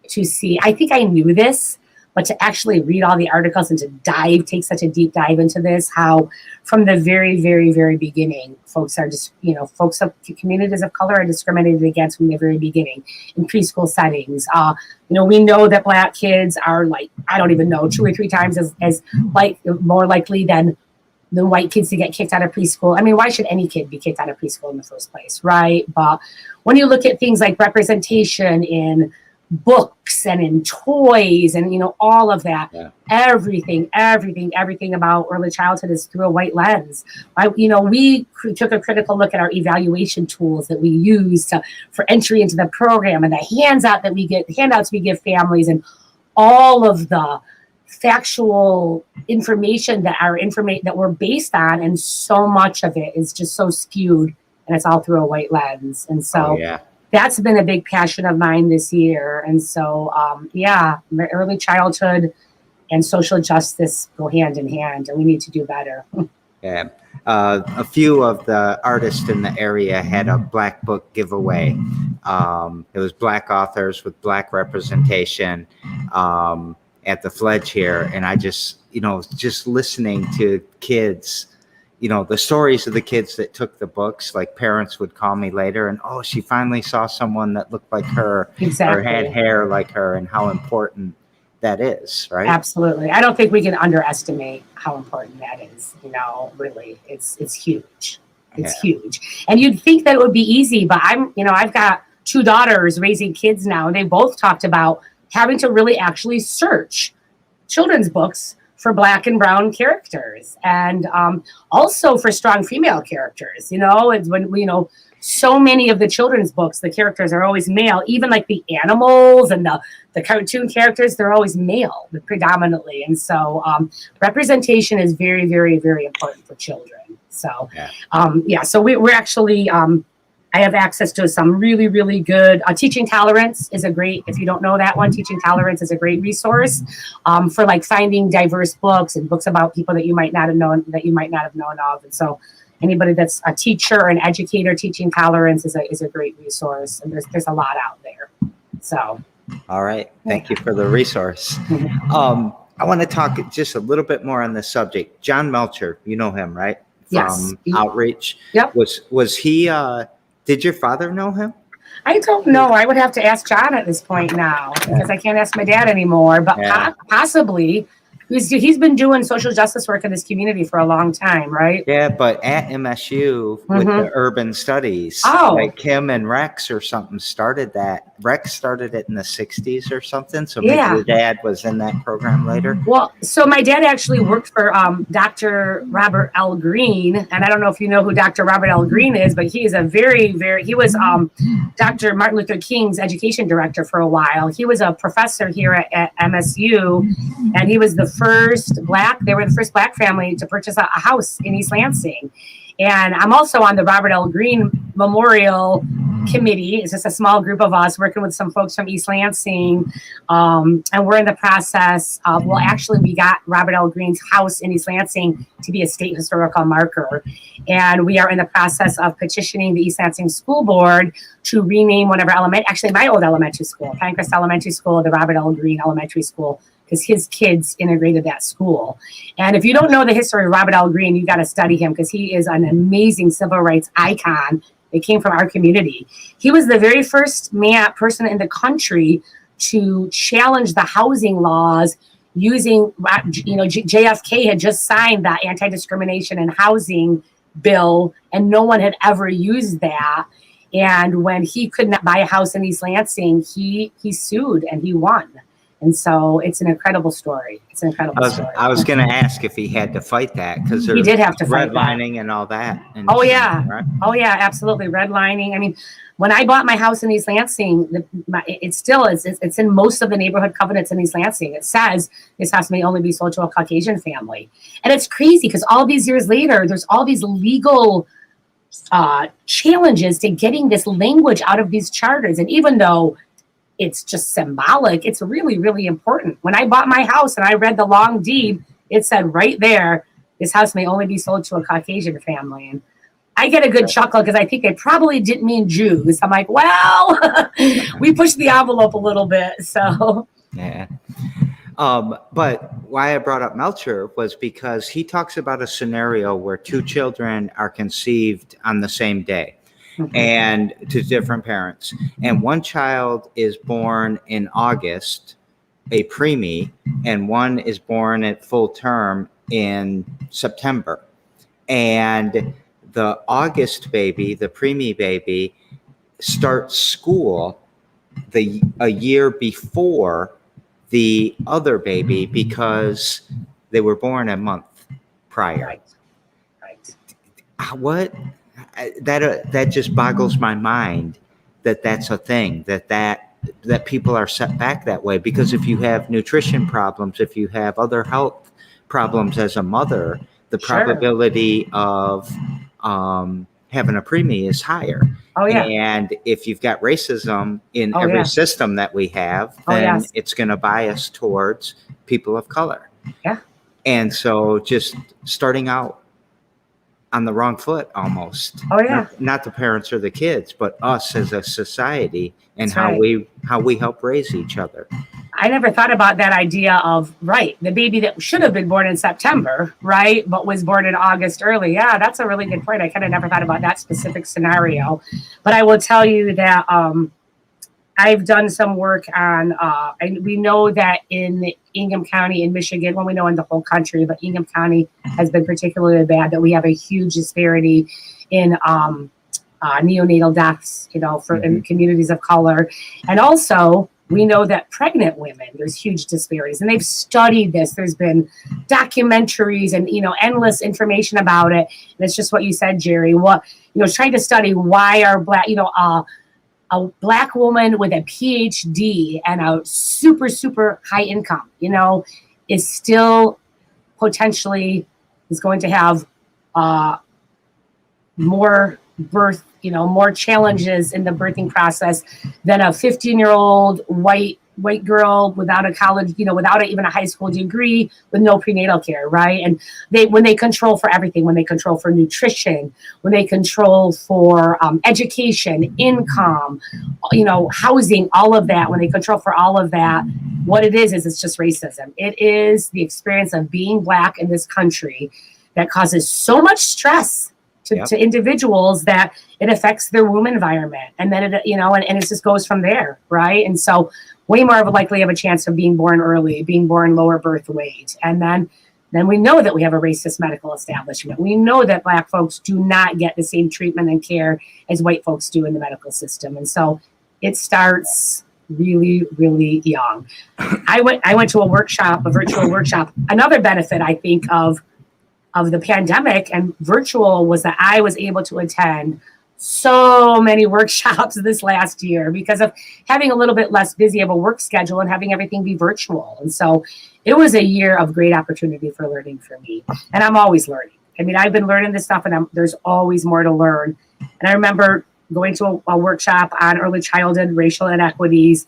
to see. I think I knew this, but to actually read all the articles and to take such a deep dive into this, how from the very, very, very beginning, folks are just, folks of communities of color are discriminated against from the very beginning in preschool settings. We know that Black kids are 2 or 3 times as more likely than the white kids to get kicked out of preschool. I mean, why should any kid be kicked out of preschool in the first place, right? But when you look at things like representation in books and in toys and all of that, everything about early childhood is through a white lens. We took a critical look at our evaluation tools that we use for entry into the program, and the handouts we give families, and all of the factual information that we're based on, and so much of it is just so skewed, and it's all through a white lens. And so that's been a big passion of mine this year. And so early childhood and social justice go hand in hand, and we need to do better. Yeah. A few of the artists in the area had a Black Book giveaway. It was Black authors with Black representation at the Fledge here. And I just listening to kids, the stories of the kids that took the books, like parents would call me later and, she finally saw someone that looked like her or had hair like her, and how important that is, right? Absolutely. I don't think we can underestimate how important that is. Really, it's huge. It's huge. And you'd think that it would be easy, but I've got 2 daughters raising kids now, and they both talked about having to really actually search children's books for Black and brown characters, and also for strong female characters. It's when so many of the children's books, the characters are always male. Even like the animals and the cartoon characters, they're always male predominantly. And so representation is very, very, very important for children. So so we're actually I have access to some really, really good Teaching Tolerance is a great, if you don't know that one, Teaching Tolerance is a great resource for like finding diverse books and books about people that you might not have known of. And so anybody that's a teacher or an educator, Teaching Tolerance is a great resource. And there's a lot out there. So. All right. Thank you for the resource. I want to talk just a little bit more on this subject. John Melcher, you know him, right? From Yes. Outreach. Yep. Was he, did your father know him? I don't know. I would have to ask John at this point now because I can't ask my dad anymore. But possibly, he's been doing social justice work in this community for a long time, right? Yeah, but at MSU with the urban studies, like him and Rex or something started that. Rex started it in the 60s or something. So maybe your dad was in that program later. Well, so my dad actually worked for Dr. Robert L. Greene. And I don't know if you know who Dr. Robert L. Greene is, but he is a he was Dr. Martin Luther King's education director for a while. He was a professor here at MSU, and he was they were the first Black family to purchase a house in East Lansing. And I'm also on the Robert L. Greene Memorial Committee. It's just a small group of us working with some folks from East Lansing. And we're in the process of, we got Robert L. Greene's house in East Lansing to be a state historical marker. And we are in the process of petitioning the East Lansing School Board to rename one of our my old elementary school, Pinecrest Elementary School, the Robert L. Greene Elementary School, because his kids integrated that school. And if you don't know the history of Robert L. Greene, you got to study him because he is an amazing civil rights icon that came from our community. He was the very first person in the country to challenge the housing laws using, JFK had just signed the anti-discrimination in housing bill, and no one had ever used that. And when he could not buy a house in East Lansing, he sued and he won. And so it's an incredible story. Story. I was going to ask if he had to fight that because he did have to fight redlining and all that. Right? Oh yeah, absolutely. Redlining. I mean, when I bought my house in East Lansing, it's in most of the neighborhood covenants in East Lansing. It says this house may only be sold to a Caucasian family. And it's crazy because all these years later, there's all these legal challenges to getting this language out of these charters. And even though it's just symbolic, it's really, really important. When I bought my house and I read the long deed, it said right there, this house may only be sold to a Caucasian family. And I get a good chuckle because I think they probably didn't mean Jews. I'm like, well, we pushed the envelope a little bit. So yeah. But why I brought up Melcher was because he talks about a scenario where two children are conceived on the same day. And to different parents. And one child is born in August, a preemie, and one is born at full term in September. And the August baby, the preemie baby, starts school a year before the other baby because they were born a month prior. Right. What? That just boggles my mind that's a thing that people are set back that way, because if you have nutrition problems, if you have other health problems as a mother, the probability of having a preemie is higher. And if you've got racism in every system that we have, then it's going to bias towards people of color. And so just starting out on the wrong foot almost. Not the parents or the kids, but us as a society and how we help raise each other. I never thought about that idea of, the baby that should have been born in September, right, but was born in August early. Yeah, that's a really good point. I kind of never thought about that specific scenario. But I will tell you that I've done some work on, and we know that in Ingham County in Michigan, well, we know in the whole country, but Ingham County has been particularly bad, that we have a huge disparity in neonatal deaths, in communities of color. And also, we know that pregnant women, there's huge disparities, and they've studied this. There's been documentaries and, endless information about it. And it's just what you said, Jerry, trying to study why are a Black woman with a PhD and a super, super high income, is still potentially is going to have more birth, more challenges in the birthing process than a 15-year-old white girl without a college, without even a high school degree, with no prenatal care, right? And when they control for everything, when they control for nutrition, when they control for education, income, housing, all of that, when they control for all of that, what it is it's just racism. It is the experience of being Black in this country that causes so much stress to individuals that it affects their womb environment. And then it just goes from there, right? And so way more of a likely of a chance of being born early, being born lower birth weight. And then we know that we have a racist medical establishment. We know that Black folks do not get the same treatment and care as white folks do in the medical system. And so it starts really, really young. I went to a virtual workshop. Another benefit, I think, of the pandemic and virtual was that I was able to attend so many workshops this last year because of having a little bit less busy of a work schedule and having everything be virtual. And so it was a year of great opportunity for learning for me. And I'm always learning. I mean, I've been learning this stuff and there's always more to learn. And I remember going to a workshop on early childhood racial inequities,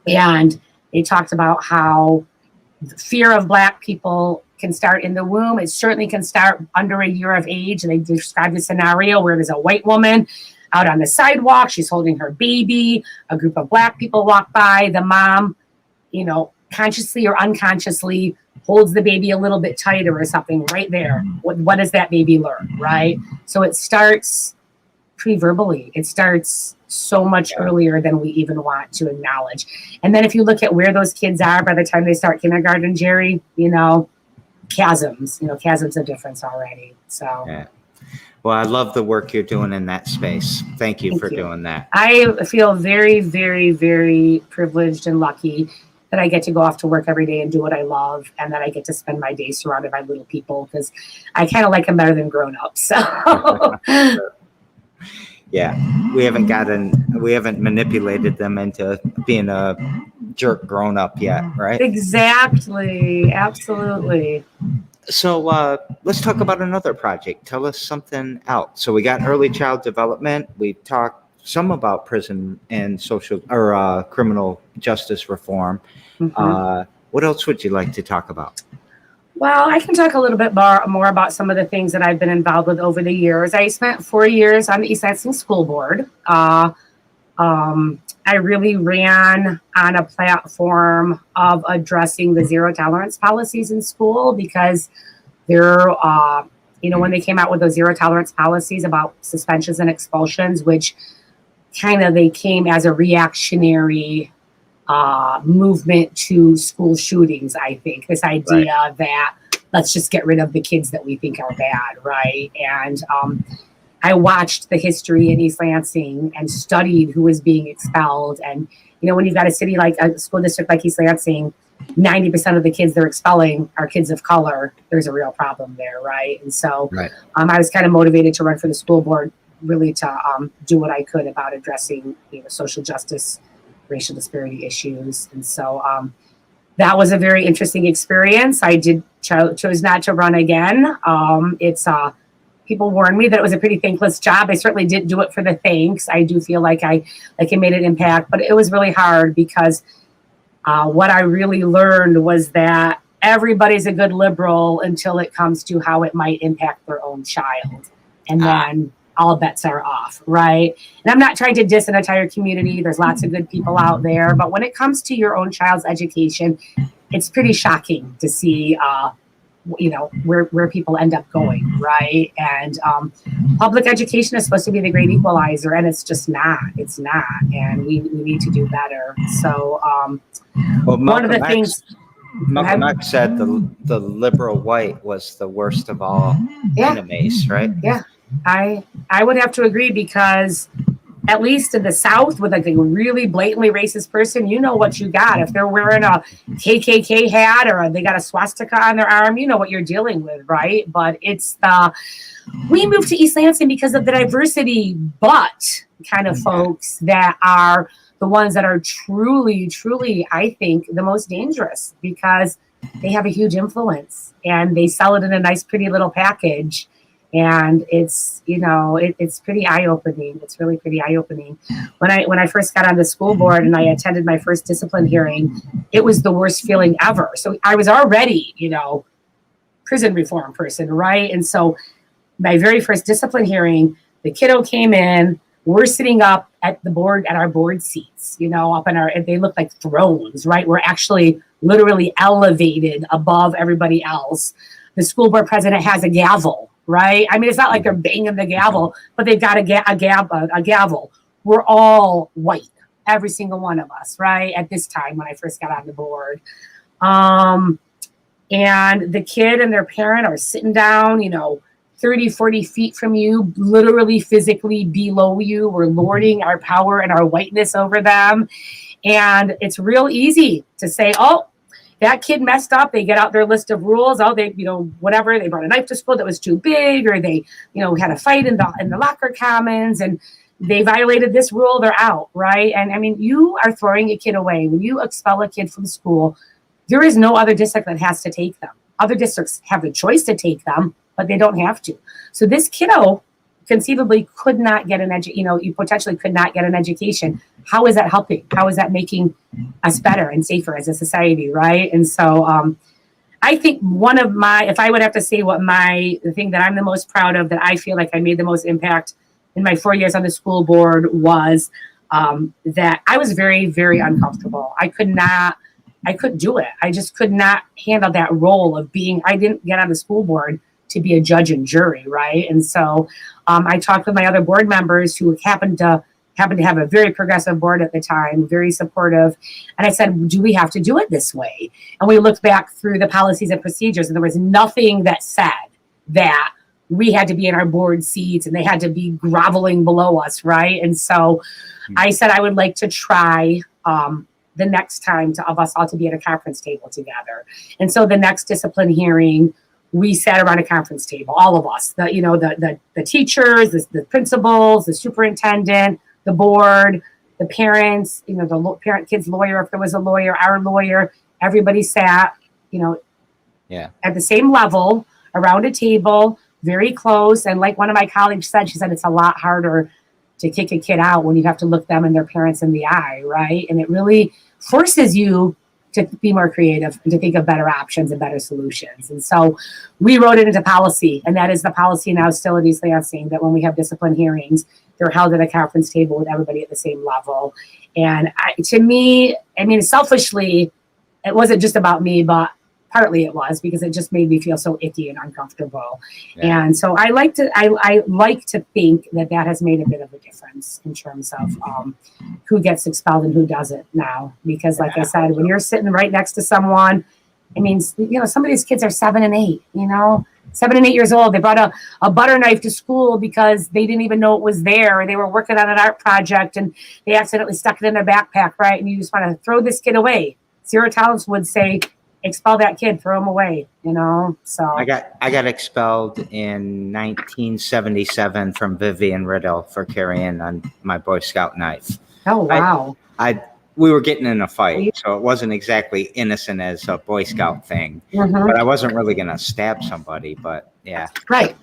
and they talked about how the fear of Black people can start in the womb. It certainly can start under a year of age. And they described a scenario where there's a white woman out on the sidewalk. She's holding her baby. A group of Black people walk by. The mom, consciously or unconsciously holds the baby a little bit tighter or something right there. What does that baby learn, right? So it starts pre-verbally. It starts so much earlier than we even want to acknowledge. And then if you look at where those kids are by the time they start kindergarten, Jerry, chasms of difference already. So yeah. Well, I love the work you're doing in that space. Thank you for doing that. I feel very, very, very privileged and lucky that I get to go off to work every day and do what I love, and that I get to spend my days surrounded by little people because I kind of like them better than grown-ups. So yeah, we haven't manipulated them into being a jerk grown up yet, right? Exactly. Absolutely. So let's talk about another project. Tell us something else. So we got early child development. We talked some about prison and social or criminal justice reform. Mm-hmm. What else would you like to talk about? Well, I can talk a little bit more about some of the things that I've been involved with over the years. I spent 4 years on the East Lansing School Board. I really ran on a platform of addressing the zero tolerance policies in school because there, when they came out with those zero tolerance policies about suspensions and expulsions, which they came as a reactionary movement to school shootings, I think. This idea that let's just get rid of the kids that we think are bad, right? And I watched the history in East Lansing and studied who was being expelled. And, when you've got a city like a school district like East Lansing, 90% of the kids they're expelling are kids of color. There's a real problem there, right? And so I was kind of motivated to run for the school board, really to do what I could about addressing, social justice, racial disparity issues. And so that was a very interesting experience. I chose not to run again. People warned me that it was a pretty thankless job. I certainly didn't do it for the thanks. I do feel like I made an impact, but it was really hard because what I really learned was that everybody's a good liberal until it comes to how it might impact their own child. And then all bets are off, right? And I'm not trying to diss an entire community. There's lots of good people out there. But when it comes to your own child's education, it's pretty shocking to see where people end up going, right? And public education is supposed to be the great equalizer, and it's just not. It's not, and we need to do better. So one of the things Malcolm X said the liberal white was the worst of all enemies, right? Yeah, I would have to agree because at least in the South, with a really blatantly racist person, you know what you got. If they're wearing a KKK hat or they got a swastika on their arm, you know what you're dealing with, right? But we moved to East Lansing because of the diversity, but kind of folks that are the ones that are truly, truly, I think, the most dangerous because they have a huge influence and they sell it in a nice, pretty little package. And it's, it's pretty eye-opening. It's really pretty eye-opening. When I first got on the school board and I attended my first discipline hearing, it was the worst feeling ever. So I was already, prison reform person, right? And so my very first discipline hearing, the kiddo came in, we're sitting up at our board seats, up in they look like thrones, right? We're actually literally elevated above everybody else. The school board president has a gavel, right? I mean, it's not like they're banging the gavel, but they've got a gavel. We're all white, every single one of us, right? At this time when I first got on the board. And the kid and their parent are sitting down, 30, 40 feet from you, literally physically below you. We're lording our power and our whiteness over them. And it's real easy to say, oh, that kid messed up. They get out their list of rules. Oh, they, whatever. They brought a knife to school that was too big, or they, had a fight in the locker commons and they violated this rule. They're out, right? And I mean, you are throwing a kid away. When you expel a kid from school, there is no other district that has to take them. Other districts have the choice to take them, but they don't have to. So this kiddo conceivably could not get you potentially could not get an education. How is that helping? How is that making us better and safer as a society, right? And so I think if I would have to say the thing that I'm the most proud of, that I feel like I made the most impact in my 4 years on the school board was that I was very, very uncomfortable. I couldn't do it. I just could not handle that role of I didn't get on the school board to be a judge and jury, right? And so I talked with my other board members who happened to have a very progressive board at the time, very supportive. And I said, do we have to do it this way? And we looked back through the policies and procedures, and there was nothing that said that we had to be in our board seats and they had to be groveling below us, right? And so I said I would like to try the next time of us all to be at a conference table together. And so the next discipline hearing, we sat around a conference table, all of us, the teachers, the principals, the superintendent, the board, the parents, the parent kid's lawyer, if there was a lawyer, our lawyer, everybody sat, at the same level around a table, very close. And like one of my colleagues said, she said, it's a lot harder to kick a kid out when you have to look them and their parents in the eye, right? And it really forces you to be more creative and to think of better options and better solutions. And so we wrote it into policy, and that is the policy now still at East Lansing, that when we have discipline hearings, they're held at a conference table with everybody at the same level. And to me, selfishly, it wasn't just about me, but partly it was because it just made me feel so icky and uncomfortable. Yeah. And so I like to think that has made a bit of a difference in terms of who gets expelled and who doesn't now. Because like I said, when you're sitting right next to someone, some of these kids are 7 and 8, 7 and 8 years old. They brought a butter knife to school because they didn't even know it was there, or they were working on an art project and they accidentally stuck it in their backpack, right? And you just want to throw this kid away. Zero tolerance would say, expel that kid, throw him away, so. I got expelled in 1977 from Vivian Riddle for carrying on my Boy Scout knife. Oh, wow. We were getting in a fight, so it wasn't exactly innocent as a Boy Scout thing, but I wasn't really going to stab somebody, but yeah. Right.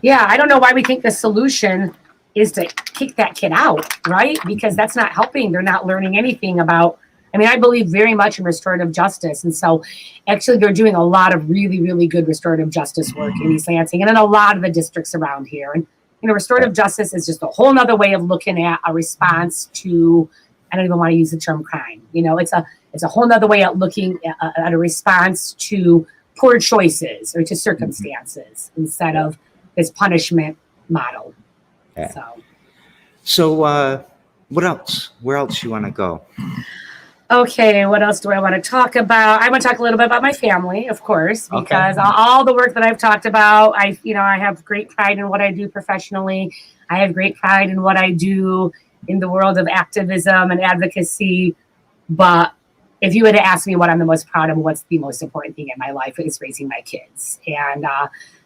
Yeah, I don't know why we think the solution is to kick that kid out, right? Because that's not helping. They're not learning anything about, I believe very much in restorative justice. And so actually they're doing a lot of really, really good restorative justice work in East Lansing and in a lot of the districts around here. And, restorative justice is just a whole nother way of looking at a response to, I don't even want to use the term crime. It's a whole nother way of looking at a response to poor choices or to circumstances instead of this punishment model. Okay. So what else? Where else you want to go? Okay, what else do I want to talk about? I want to talk a little bit about my family, of course, because all the work that I've talked about, I have great pride in what I do professionally. I have great pride in what I do in the world of activism and advocacy. But if you were to ask me what I'm the most proud of, what's the most important thing in my life, is raising my kids. And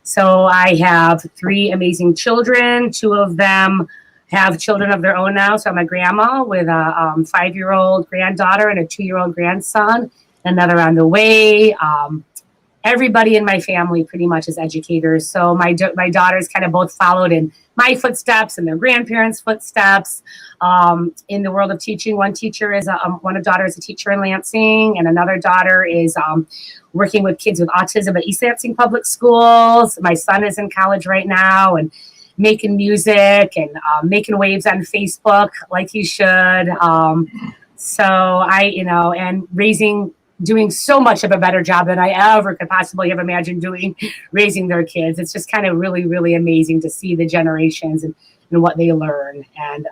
so I have 3 amazing children. 2 of them have children of their own now. So I'm a grandma with a 5-year-old granddaughter and a 2-year-old grandson, another on the way. everybody in my family pretty much is educators. So my daughters kind of both followed in my footsteps and their grandparents' footsteps in the world of teaching. One daughter is a teacher in Lansing, and another daughter is working with kids with autism at East Lansing Public Schools. My son is in college right now and making music and making waves on Facebook like he should. Doing so much of a better job than I ever could possibly have imagined doing, raising their kids. It's just kind of really, really amazing to see the generations and what they learn. And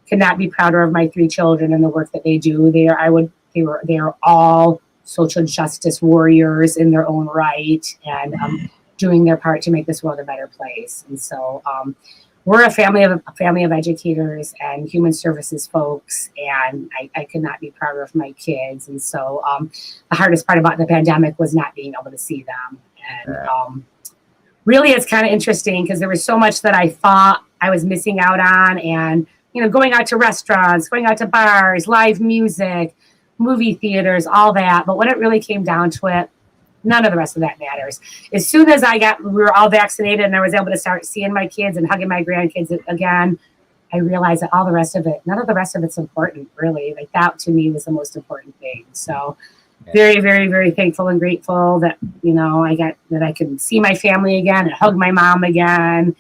could not be prouder of my 3 children and the work that they do. They are all social justice warriors in their own right, and doing their part to make this world a better place. And so we're a family of educators and human services folks, and I could not be prouder of my kids. And so the hardest part about the pandemic was not being able to see them. And really, it's kind of interesting because there was so much that I thought I was missing out on, and going out to restaurants, going out to bars, live music, movie theaters, all that. But when it really came down to it, none of the rest of that matters. As soon as we were all vaccinated and I was able to start seeing my kids and hugging my grandkids again, I realized that none of the rest of it's important, really. Like, that to me was the most important thing. So very, very, very thankful and grateful that, I could see my family again and hug my mom again.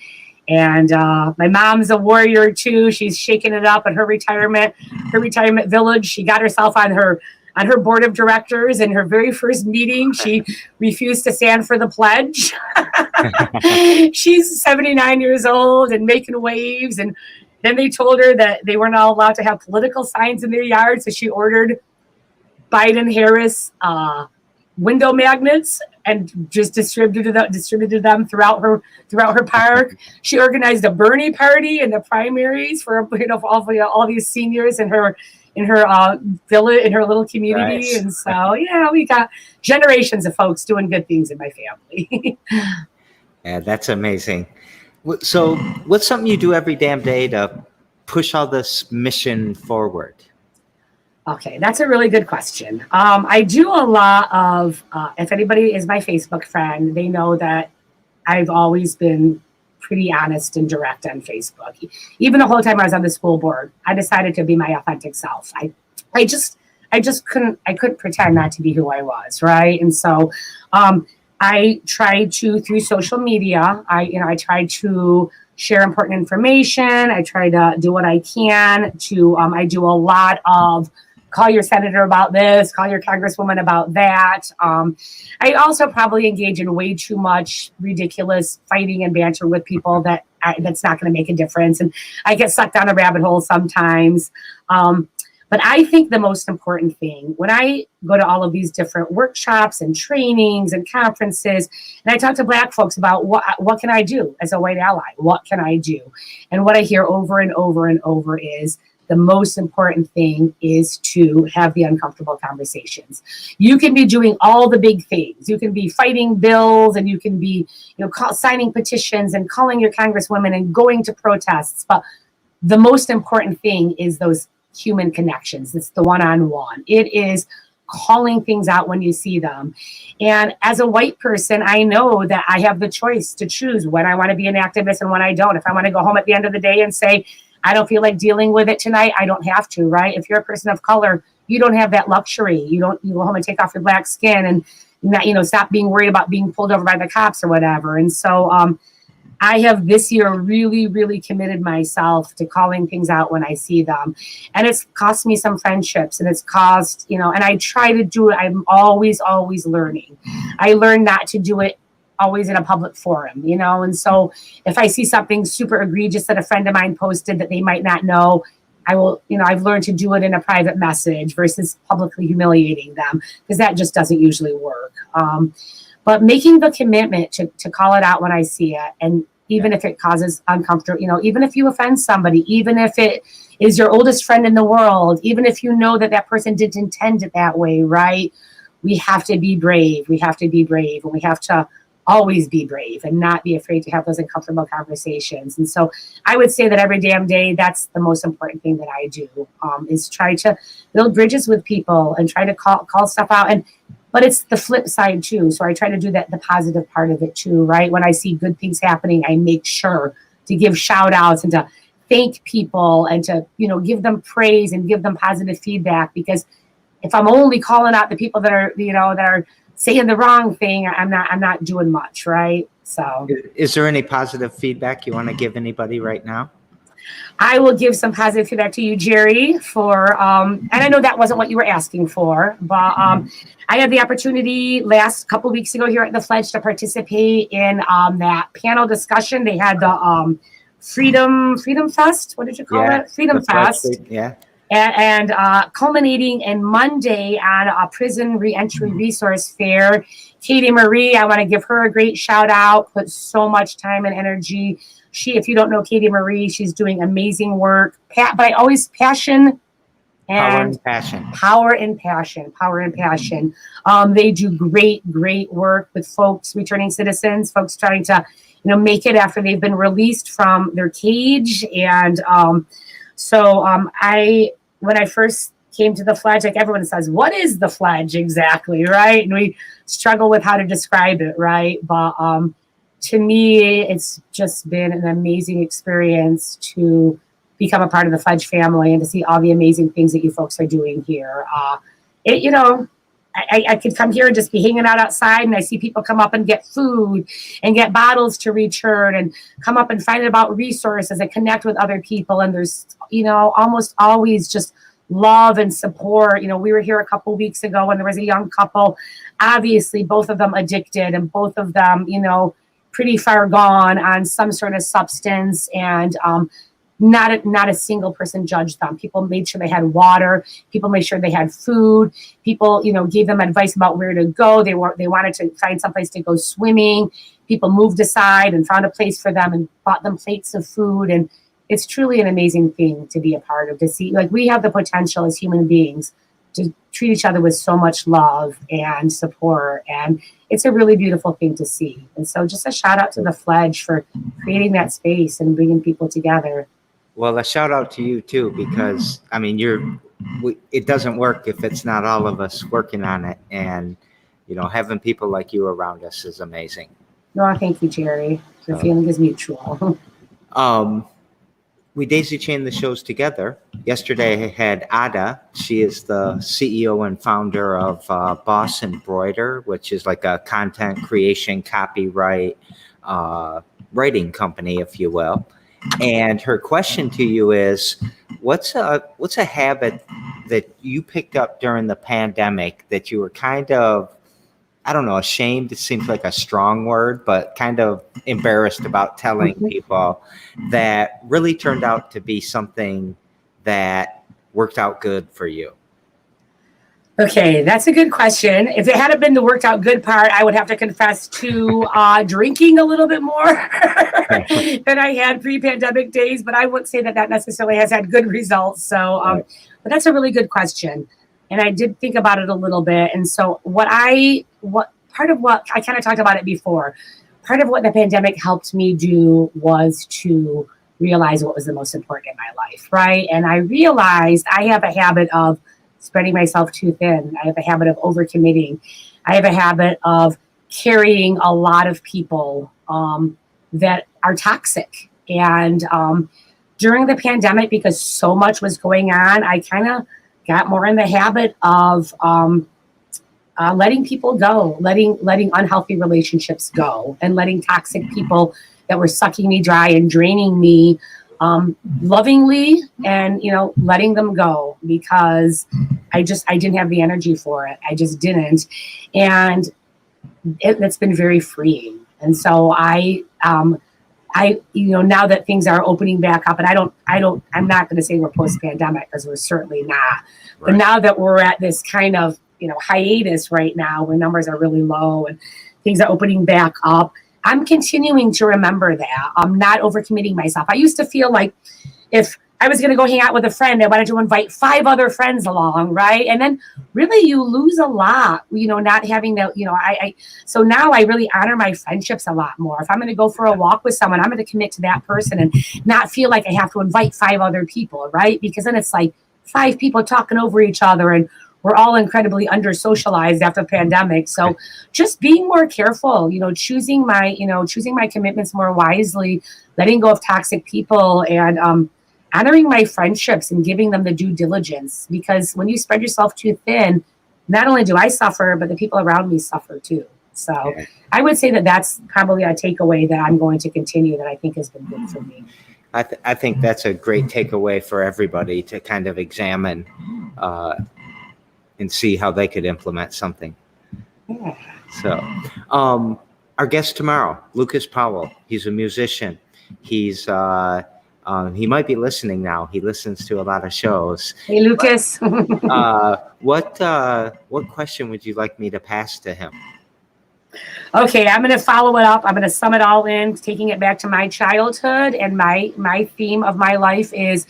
And my mom's a warrior too. She's shaking it up at her retirement village. She got herself on her board of directors. In her very first meeting, she refused to stand for the pledge. She's 79 years old and making waves. And then they told her that they weren't all allowed to have political signs in their yard. So she ordered Biden-Harris window magnets and just distributed them throughout her park. She organized a Bernie party in the primaries for all these seniors in her village, in her little community. Nice. And so we got generations of folks doing good things in my family. Yeah, that's amazing. So what's something you do every damn day to push all this mission forward? Okay, that's a really good question. I do a lot of, if anybody is my Facebook friend, they know that I've always been pretty honest and direct on Facebook. Even the whole time I was on the school board, I decided to be my authentic self. I just couldn't pretend not to be who I was, right? And so I tried to, through social media, I tried to share important information. I try to do what I can to, I do a lot of call your senator about this, call your congresswoman about that. I also probably engage in way too much ridiculous fighting and banter with people that's not going to make a difference. And I get sucked down a rabbit hole sometimes. But I think the most important thing, when I go to all of these different workshops and trainings and conferences, and I talk to Black folks about what can I do as a white ally? What can I do? And what I hear over and over and over is, the most important thing is to have the uncomfortable conversations. You can be doing all the big things. You can be fighting bills, and you can be, signing petitions and calling your congresswomen and going to protests. But the most important thing is those human connections. It's the one-on-one. It is calling things out when you see them. And as a white person, I know that I have the choice to choose when I want to be an activist and when I don't. If I want to go home at the end of the day and say, I don't feel like dealing with it tonight, I don't have to, right? If you're a person of color, you don't have that luxury. You go home and take off your Black skin and not, stop being worried about being pulled over by the cops or whatever. And so I have this year really, really committed myself to calling things out when I see them. And it's cost me some friendships, and it's caused, and I try to do it. I'm always, always learning. I learn not to do it always in a public forum, and so if I see something super egregious that a friend of mine posted that they might not know, I will, I've learned to do it in a private message versus publicly humiliating them, because that just doesn't usually work. But making the commitment to call it out when I see it, and even if it causes uncomfortable, even if you offend somebody, even if it is your oldest friend in the world, even if you know that person didn't intend it that way, right? We have to be brave. We have to be brave, and we have to always be brave and not be afraid to have those uncomfortable conversations. And so I would say that every damn day, that's the most important thing that I do, is try to build bridges with people and try to call stuff out. but it's the flip side too. So I try to do that, the positive part of it too, right? When I see good things happening, I make sure to give shout outs and to thank people and to, give them praise and give them positive feedback. Because if I'm only calling out the people that are, that are saying the wrong thing, I'm not doing much, right? So is there any positive feedback you want to give anybody right now? I will give some positive feedback to you, Jerry, for, and I know that wasn't what you were asking for, but I had the opportunity last couple of weeks ago here at the Fledge to participate in that panel discussion. They had the Freedom Fest. What did you call it? Freedom Fest. Yeah. And culminating in Monday on a prison reentry resource fair. Katie Marie, I want to give her a great shout out, put so much time and energy. If you don't know Katie Marie, she's doing amazing work. But I always passion and power and passion. They do great work with folks, returning citizens, folks trying to, make it after they've been released from their cage. And when I first came to the Fledge, like everyone says, what is the Fledge exactly, right? And we struggle with how to describe it, right? But to me, it's just been an amazing experience to become a part of the Fledge family and to see all the amazing things that you folks are doing here. I could come here and just be hanging out outside, and I see people come up and get food and get bottles to return and come up and find out about resources and connect with other people. And there's, almost always just love and support. We were here a couple of weeks ago when there was a young couple, obviously both of them addicted and both of them, pretty far gone on some sort of substance, and not a single person judged them. People made sure they had water. People made sure they had food. People, gave them advice about where to go. They wanted to find someplace to go swimming. People moved aside and found a place for them and bought them plates of food. And it's truly an amazing thing to be a part of, to see, like, we have the potential as human beings to treat each other with so much love and support. And it's a really beautiful thing to see. And so just a shout out to the Fledge for creating that space and bringing people together. Well, a shout out to you too, because I mean, it doesn't work if it's not all of us working on it. And, having people like you around us is amazing. No, thank you, Jerry. The feeling is mutual. We daisy chain the shows together. Yesterday I had Ada. She is the CEO and founder of Boss Embroider, which is like a content creation, copyright, writing company, if you will. And her question to you is, what's a habit that you picked up during the pandemic that you were kind of, I don't know, ashamed, it seems like a strong word, but kind of embarrassed about telling people, that really turned out to be something that worked out good for you? Okay, that's a good question. If it hadn't been the worked out good part, I would have to confess to drinking a little bit more than I had pre-pandemic days, but I wouldn't say that necessarily has had good results. So, but that's a really good question. And I did think about it a little bit. And so part of what I kind of talked about it before, part of what the pandemic helped me do was to realize what was the most important in my life, right? And I realized I have a habit of spreading myself too thin. I have a habit of overcommitting. I have a habit of carrying a lot of people that are toxic. And during the pandemic, because so much was going on, I kind of got more in the habit of letting people go, letting unhealthy relationships go, and letting toxic people that were sucking me dry and draining me lovingly, and letting them go, because I didn't have the energy for it. I just didn't. And it's been very freeing. And so I now that things are opening back up, and I'm not going to say we're post-pandemic, because we're certainly not. Right. But now that we're at this kind of, hiatus right now, where numbers are really low and things are opening back up, I'm continuing to remember that. I'm not overcommitting myself. I used to feel like if I was going to go hang out with a friend, I wanted to invite 5 other friends along, right? And then really you lose a lot, not having that, so now I really honor my friendships a lot more. If I'm going to go for a walk with someone, I'm going to commit to that person and not feel like I have to invite 5 other people, right? Because then it's like 5 people talking over each other and we're all incredibly under socialized after the pandemic. So just being more careful, choosing my commitments more wisely, letting go of toxic people, and honoring my friendships and giving them the due diligence. Because when you spread yourself too thin, not only do I suffer, but the people around me suffer too. So I would say that that's probably a takeaway that I'm going to continue that I think has been good for me. I think that's a great takeaway for everybody to kind of examine and see how they could implement something. Yeah. So our guest tomorrow, Lucas Powell, he's a musician. He's he might be listening now. He listens to a lot of shows. Hey, Lucas. What question would you like me to pass to him? Okay, I'm going to follow it up. I'm going to sum it all in, taking it back to my childhood. And my theme of my life is,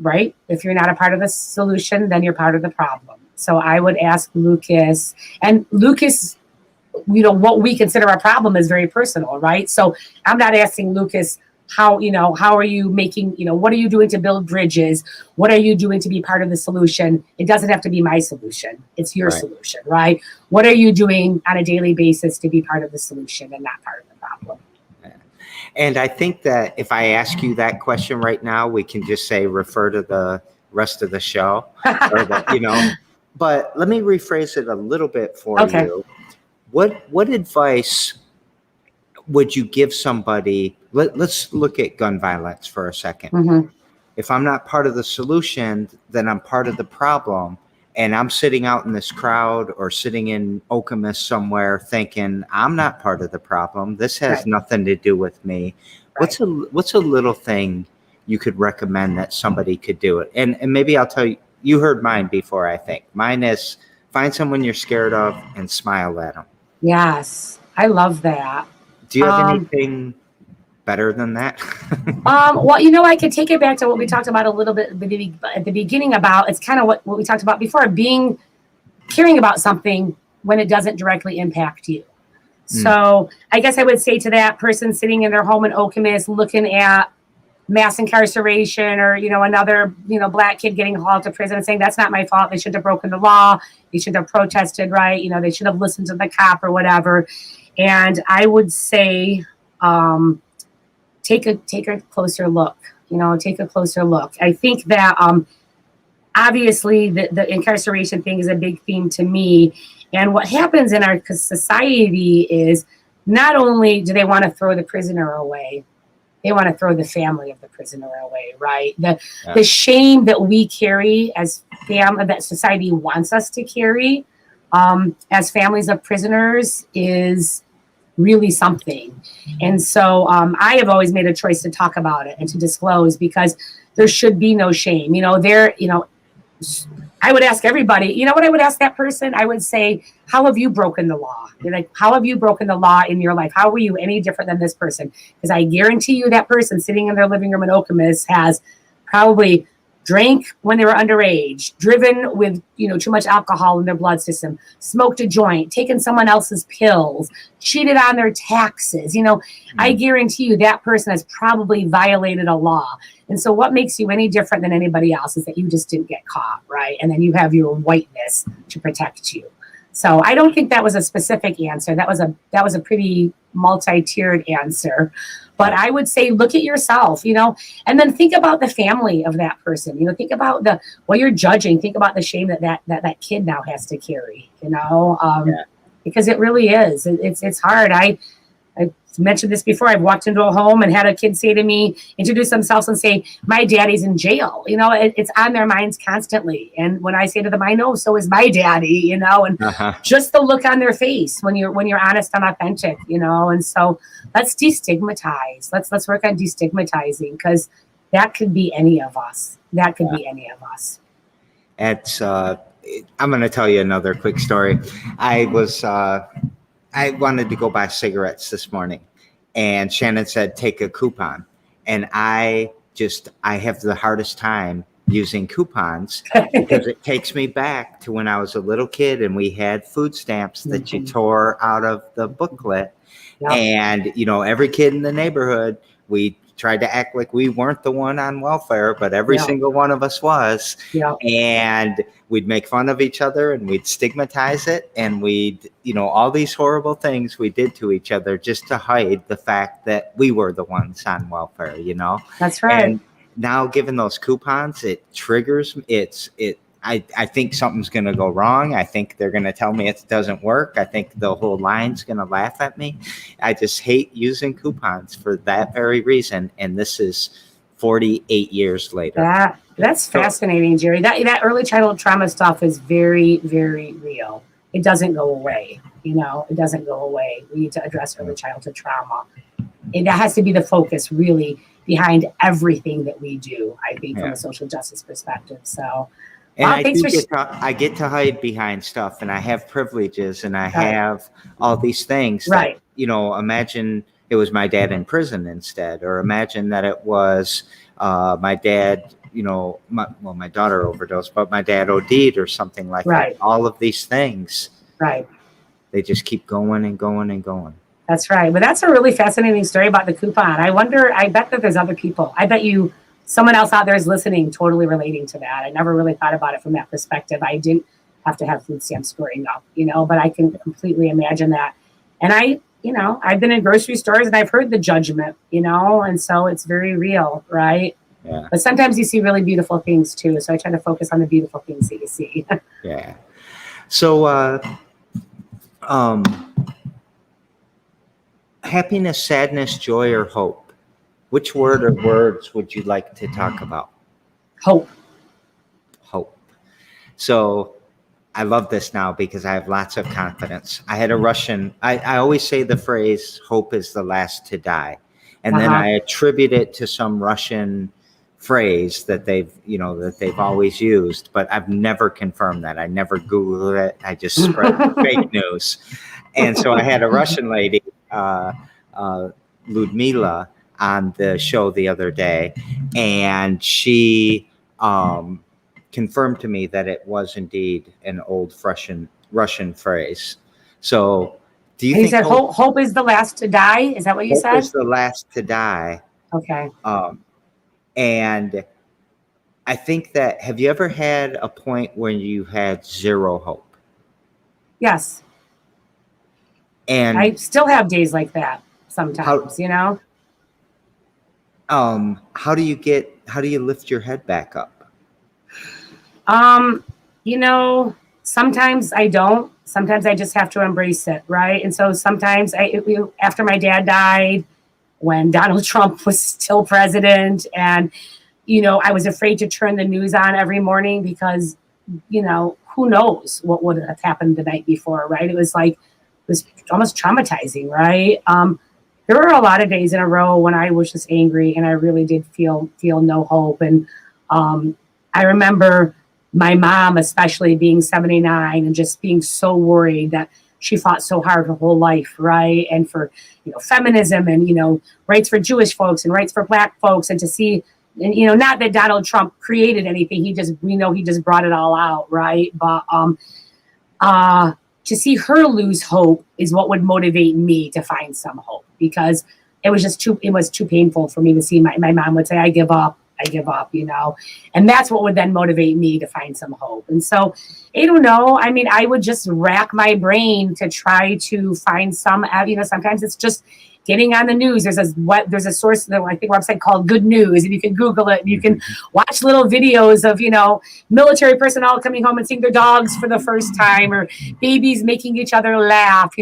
right, if you're not a part of the solution, then you're part of the problem. So I would ask Lucas, and Lucas, what we consider a problem is very personal, right? So I'm not asking Lucas, how are you making, what are you doing to build bridges? What are you doing to be part of the solution? It doesn't have to be my solution. It's your solution, right? What are you doing on a daily basis to be part of the solution and not part of the problem? And I think that if I ask you that question right now, we can just say, refer to the rest of the show, but let me rephrase it a little bit for you. What advice would you give somebody? Let's look at gun violence for a second. Mm-hmm. If I'm not part of the solution, then I'm part of the problem. And I'm sitting out in this crowd or sitting in Okemos somewhere thinking, I'm not part of the problem. This has nothing to do with me. What's a little thing you could recommend that somebody could do it? And maybe I'll tell you, you heard mine before, I think. Mine is find someone you're scared of and smile at them. Yes, I love that. Do you have anything better than that? Well, I could take it back to what we talked about a little bit at the beginning about, it's kind of what we talked about before, caring about something when it doesn't directly impact you. So I guess I would say to that person sitting in their home in Okemos looking at mass incarceration or, another, black kid getting hauled to prison and saying, that's not my fault. They shouldn't have broken the law. They should have protested, right? They should have listened to the cop or whatever. And I would say, take a closer look, take a closer look. I think that, obviously the incarceration thing is a big theme to me. And what happens in our society is not only do they want to throw the prisoner away, they want to throw the family of the prisoner away, right? The shame that we carry as that society wants us to carry as families of prisoners is really something. And so I have always made a choice to talk about it and to disclose because there should be no shame. I would ask everybody, what I would ask that person? I would say, how have you broken the law? How have you broken the law in your life? How are you any different than this person? Because I guarantee you that person sitting in their living room in Okemos has probably drank when they were underage, driven with, too much alcohol in their blood system, smoked a joint, taken someone else's pills, cheated on their taxes. I guarantee you that person has probably violated a law. And so what makes you any different than anybody else is that you just didn't get caught, right? And then you have your whiteness to protect you. So I don't think that was a specific answer. That was a pretty multi-tiered answer. But I would say, look at yourself, and then think about the family of that person. Think about what you're judging. Think about the shame that kid now has to carry, because it really is. It's hard. I mentioned this before. I've walked into a home and had a kid say to me, introduce themselves and say, my daddy's in jail. It's on their minds constantly. And when I say to them, I know, so is my daddy, and just the look on their face when you're honest and authentic, and so let's destigmatize. Let's work on destigmatizing because that could be any of us. It's, I'm going to tell you another quick story. I wanted to go buy cigarettes this morning and Shannon said, take a coupon. And I have the hardest time using coupons because it takes me back to when I was a little kid and we had food stamps that you tore out of the booklet. Yep. And, every kid in the neighborhood, we tried to act like we weren't the one on welfare, but every single one of us was. And we'd make fun of each other and we'd stigmatize it. And we'd, all these horrible things we did to each other just to hide the fact that we were the ones on welfare, That's right. And now given those coupons, it triggers, I think something's going to go wrong. I think they're going to tell me it doesn't work. I think the whole line's going to laugh at me. I just hate using coupons for that very reason. And this is 48 years later. That's fascinating, Jerry. That early childhood trauma stuff is very, very real. It doesn't go away. It doesn't go away. We need to address early childhood trauma. And that has to be the focus really behind everything that we do, I think, from a social justice perspective. So, and I get to hide behind stuff, and I have privileges, and I have all these things. Right. That, imagine it was my dad in prison instead, or imagine that it was my dad. My daughter overdosed, but my dad OD'd or something like that. All of these things. Right. They just keep going and going and going. That's right. But that's a really fascinating story about the coupon. I bet that there's other people. I bet someone else out there is listening, totally relating to that. I never really thought about it from that perspective. I didn't have to have food stamps growing up, but I can completely imagine that. And I've been in grocery stores and I've heard the judgment, and so it's very real, right? Yeah. But sometimes you see really beautiful things too. So I try to focus on the beautiful things that you see. Yeah. So, happiness, sadness, joy, or hope? Which word or words would you like to talk about? Hope. Hope. So I love this now because I have lots of confidence. I had a Russian, I always say the phrase, hope is the last to die. And then I attribute it to some Russian phrase that they've always used, but I've never confirmed that. I never Googled it. I just spread fake news. And so I had a Russian lady, Ludmila, on the show the other day, and she confirmed to me that it was indeed an old Russian phrase. So do you think said hope is the last to die? Is that what you said? Hope is the last to die. Okay. And I think that, have you ever had a point when you had zero hope? Yes. And I still have days like that sometimes, How do you lift your head back up? Sometimes I don't. Sometimes I just have to embrace it, right? And so sometimes after my dad died, when Donald Trump was still president, and I was afraid to turn the news on every morning because who knows what would have happened the night before, right? It was almost traumatizing, right? There were a lot of days in a row when I was just angry and I really did feel no hope. And I remember my mom, especially being 79 and just being so worried that she fought so hard her whole life, right? And for, feminism and, rights for Jewish folks and rights for Black folks, and to see, and, not that Donald Trump created anything. He just brought it all out, right? But to see her lose hope is what would motivate me to find some hope, because it was too painful for me to see. My mom would say, I give up, and that's what would then motivate me to find some hope. And so, I don't know. I mean, I would just rack my brain to try to find some, sometimes it's just getting on the news. There's a source, I think, website called Good News, and you can Google it and you can watch little videos of, military personnel coming home and seeing their dogs for the first time, or babies making each other laugh.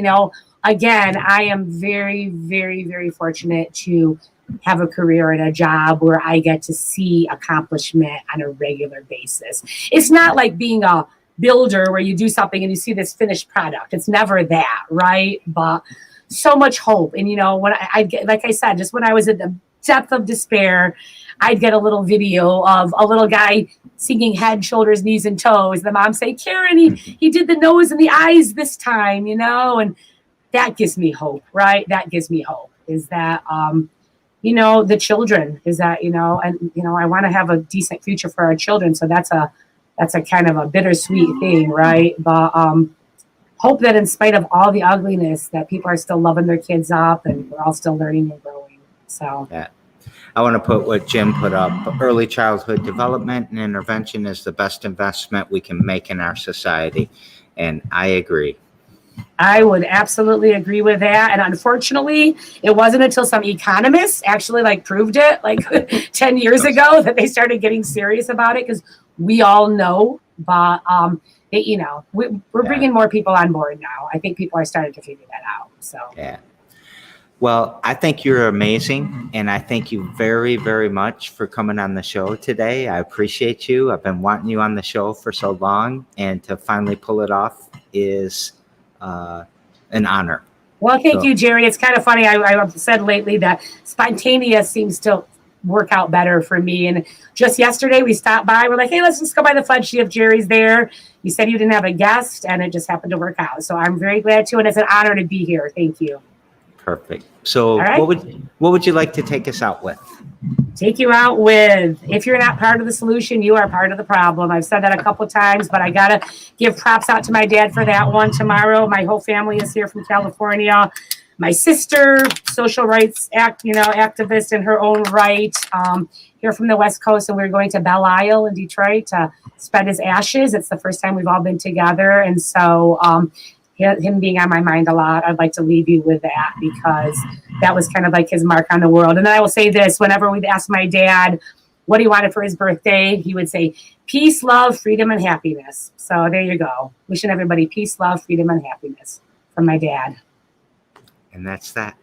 Again, I am very, very, very fortunate to have a career and a job where I get to see accomplishment on a regular basis. It's not like being a builder where you do something and you see this finished product. It's never that, right? But so much hope. And, when I get, like I said, just when I was at the depth of despair, I'd get a little video of a little guy singing head, shoulders, knees, and toes. The mom say, Karen, he did the nose and the eyes this time, and that gives me hope, right? That gives me hope, is that, the children, is that, and, I want to have a decent future for our children. So that's a kind of a bittersweet thing, right? But hope that in spite of all the ugliness, that people are still loving their kids up and we're all still learning and growing. So yeah, I want to put what Jim put up. Early childhood development and intervention is the best investment we can make in our society. And I agree. I would absolutely agree with that. And unfortunately, it wasn't until some economists actually proved it 10 years ago that they started getting serious about it, because we all know, but we're bringing more people on board now. I think people are starting to figure that out. So yeah. Well, I think you're amazing, and I thank you very, very much for coming on the show today. I appreciate you. I've been wanting you on the show for so long, and to finally pull it off is an honor. Well, thank you, Jerry. It's kind of funny. I've said lately that spontaneous seems to work out better for me. And just yesterday we stopped by. We're like, hey, let's just go by the fledge, see if Jerry's there. You said you didn't have a guest, and it just happened to work out. So I'm very glad to, and it's an honor to be here. Thank you. Perfect. So right. what would you like to take us out with? Take you out with, if you're not part of the solution, you are part of the problem. I've said that a couple times, but I got to give props out to my dad for that one tomorrow. My whole family is here from California. My sister, social rights activist in her own right, here from the West Coast, and we're going to Belle Isle in Detroit to spread his ashes. It's the first time we've all been together, and so him being on my mind a lot, I'd like to leave you with that, because that was kind of like his mark on the world. And then I will say this, whenever we'd ask my dad what he wanted for his birthday, he would say, peace, love, freedom, and happiness. So there you go. Wishing everybody peace, love, freedom, and happiness from my dad. And that's that.